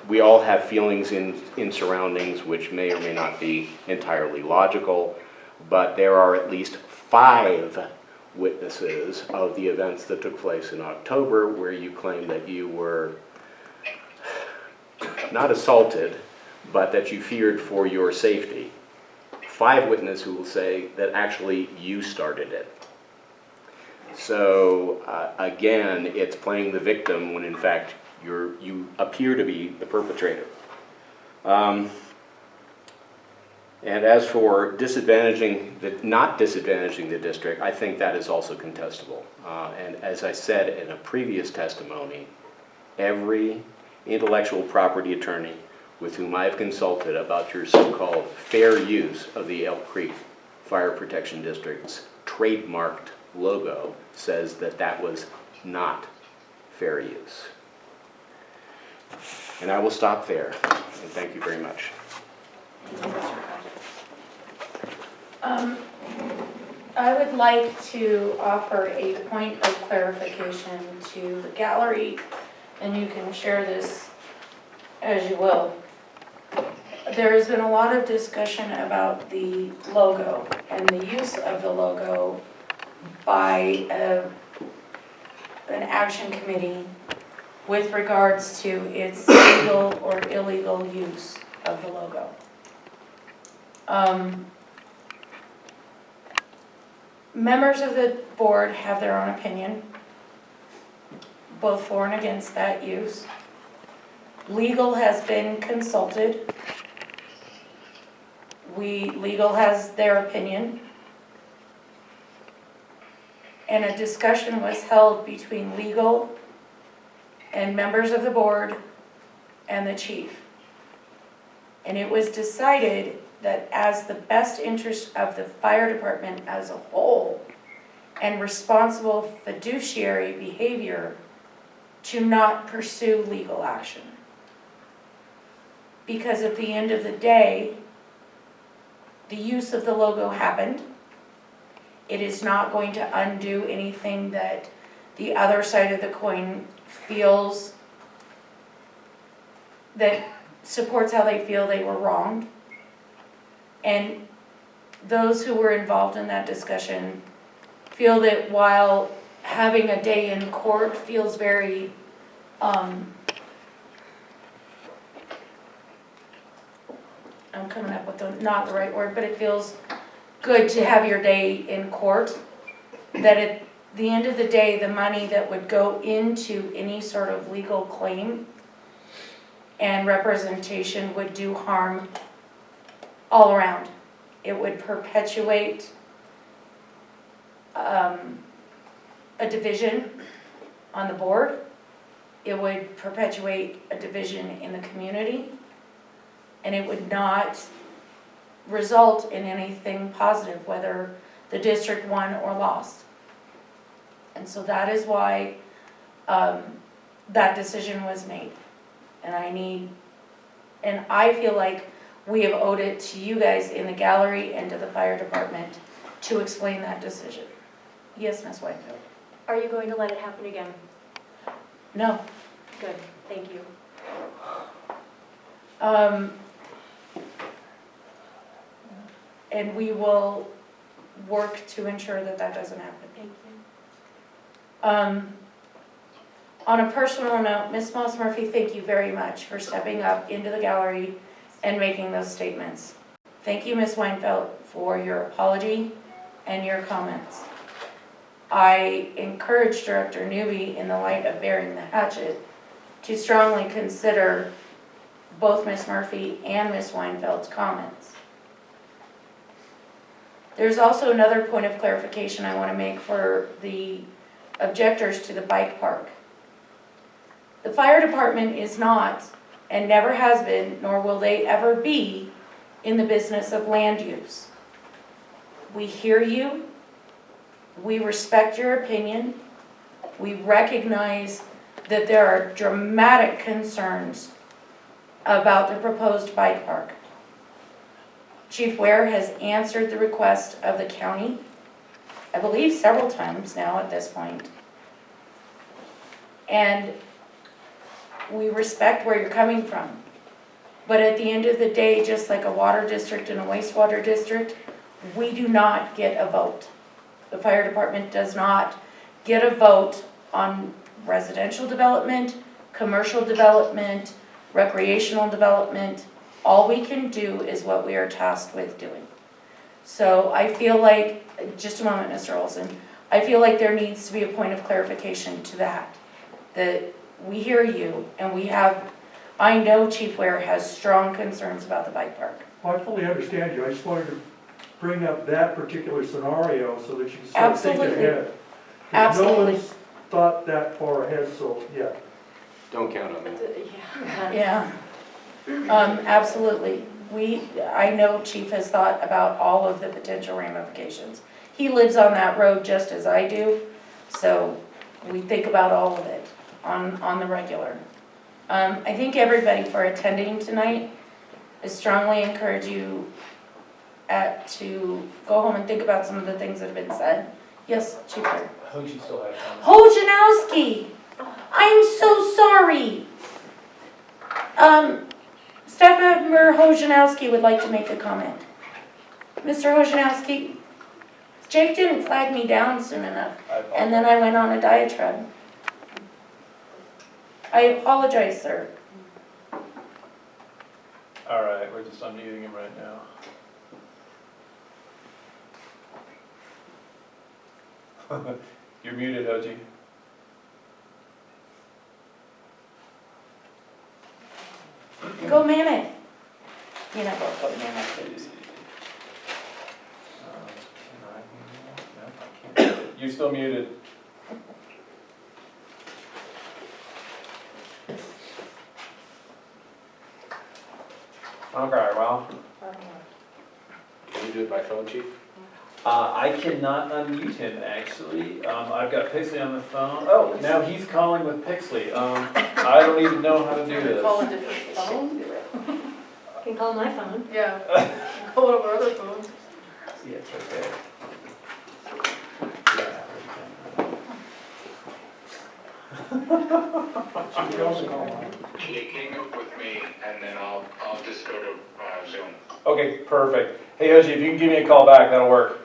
we all have feelings in surroundings which may or may not be entirely logical, but there are at least 5 witnesses of the events that took place in October where you claim that you were not assaulted, but that you feared for your safety. 5 witnesses who will say that actually you started it. So again, it's playing the victim when in fact you appear to be the perpetrator. And as for not disadvantaging the district, I think that is also contestable. And as I said in a previous testimony, every intellectual property attorney with whom I have consulted about your so-called fair use of the Elk Creek Fire Protection District's trademarked logo says that that was not fair use. And I will stop there, and thank you very much. I would like to offer a point of clarification to the gallery, and you can share this as you will. There has been a lot of discussion about the logo and the use of the logo by an action committee with regards to its legal or illegal use of the logo. Members of the board have their own opinion, both for and against that use. Legal has been consulted. Legal has their opinion. And a discussion was held between legal and members of the board and the chief. And it was decided that as the best interest of the fire department as a whole and responsible fiduciary behavior to not pursue legal action. Because at the end of the day, the use of the logo happened. It is not going to undo anything that the other side of the coin feels that supports how they feel they were wronged. And those who were involved in that discussion feel that while having a day in court feels very, I'm coming up with not the right word, but it feels good to have your day in court, that at the end of the day, the money that would go into any sort of legal claim and representation would do harm all around. It would perpetuate a division on the board. It would perpetuate a division in the community. And it would not result in anything positive, whether the district won or lost. And so that is why that decision was made. And I feel like we have owed it to you guys in the gallery and to the fire department to explain that decision. Yes, Ms. Whitefield? Are you going to let it happen again? No. Good, thank you. And we will work to ensure that that doesn't happen. Thank you. On a personal note, Ms. Moss Murphy, thank you very much for stepping up into the gallery and making those statements. Thank you, Ms. Weinfeld, for your apology and your comments. I encourage Director Newby, in the light of bearing the hatchet, to strongly consider both Ms. Murphy and Ms. Weinfeld's comments. There's also another point of clarification I want to make for the objectors to the bike park. The fire department is not, and never has been, nor will they ever be, in the business of land use. We hear you. We respect your opinion. We recognize that there are dramatic concerns about the proposed bike park. Chief Ware has answered the request of the county, I believe several times now at this point. And we respect where you're coming from. But at the end of the day, just like a water district and a wastewater district, we do not get a vote. The fire department does not get a vote on residential development, commercial development, recreational development. All we can do is what we are tasked with doing. So I feel like, just a moment, Mr. Olson, I feel like there needs to be a point of clarification to that. That we hear you, and we have, I know Chief Ware has strong concerns about the bike park. Well, I fully understand you. I just wanted to bring up that particular scenario so that you can start thinking ahead. 'Cause Absolutely. no one's thought that far ahead, so yeah. Don't count on that. Yeah. Absolutely. I know Chief has thought about all of the potential ramifications. He lives on that road just as I do, so we think about all of it on the regular. I thank everybody for attending tonight. I strongly encourage you to go home and think about some of the things that have been said. Yes, Chief Ware. Hoji still has comments. Hojanowski, I'm so sorry. Staff member Hojanowski would like to make a comment. Mr. Hojanowski, Jake didn't flag me down soon enough, and then I went on a diatribe. I apologize, sir. All right, we're just unmuting him right now. You're muted, Hoji. Go Mammoth. You're not going to go to Mammoth. You're still muted. Okay, well. Can you do it by phone, Chief? I cannot unmute him, actually. I've got Pixley on the phone. Oh, now he's calling with Pixley. I don't even know how to do this. Call a different phone? You can call my phone. Yeah. Call one of our other phones. Yeah, it's okay. Jake, hang up with me, and then I'll just go to Zoom. Okay, perfect. Hey, Hoji, if you can give me a call back, that'll work.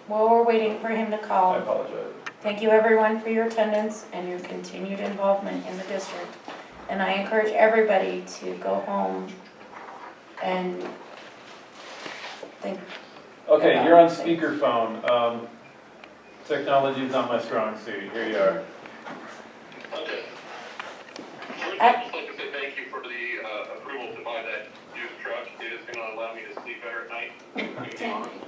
While we're waiting for him to I call, apologize. thank you everyone for your attendance and your continued involvement in the district. And I encourage everybody to go home and think. Okay, you're on speakerphone. Technology is not my strong suit. Here you are. Okay. First, I'd just like to say thank you for the approval to buy that used truck. It is going to allow me to sleep better at night, to be honest.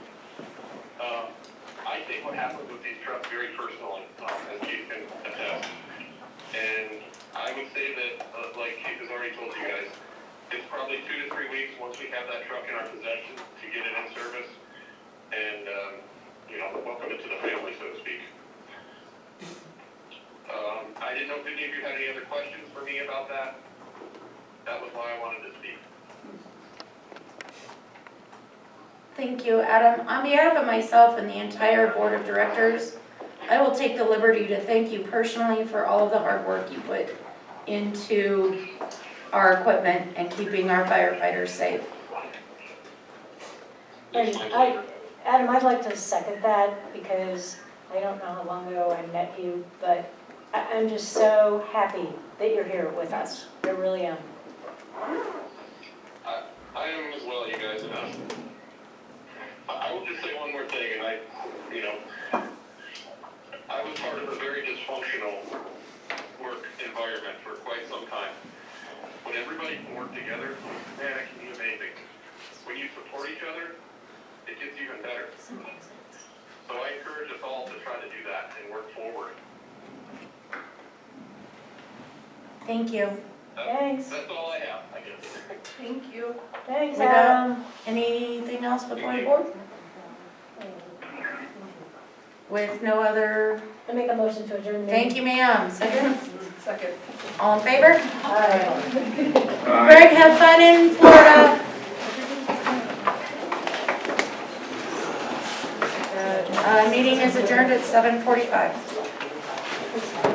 I take what happens with these trucks very personally, as Chief can attest. And I would say that, like Chief has already told you guys, it's probably 2 to 3 weeks once we have that truck in our possession to get it in service and, welcome it to the family, so to didn't know if any of you had any other questions for me about that. That was why I wanted to speak. Thank you, Adam. On behalf of myself and the entire board of directors, I will take the liberty to thank you personally for all of the hard work you put into our equipment and keeping our firefighters safe. And Adam, I'd like to second that because I don't know how long ago I met you, but I'm just so happy that you're here with us. I really am. I am as well, you guys, and I will just say one more thing, and I was part of a very dysfunctional work environment for quite some time. When everybody can work together, man, it can be amazing. When you support each other, it gets even better. So I encourage us all to try to do that and work forward. Thank you. Thanks. That's all I have, I guess. Thank you. Thanks, Without Adam. anything else before the board? With no other, I make a motion to adjourn the meeting. thank you, ma'am. Second? Second. All in favor? Aye. Greg, have fun in Florida. Meeting is adjourned at 7:45.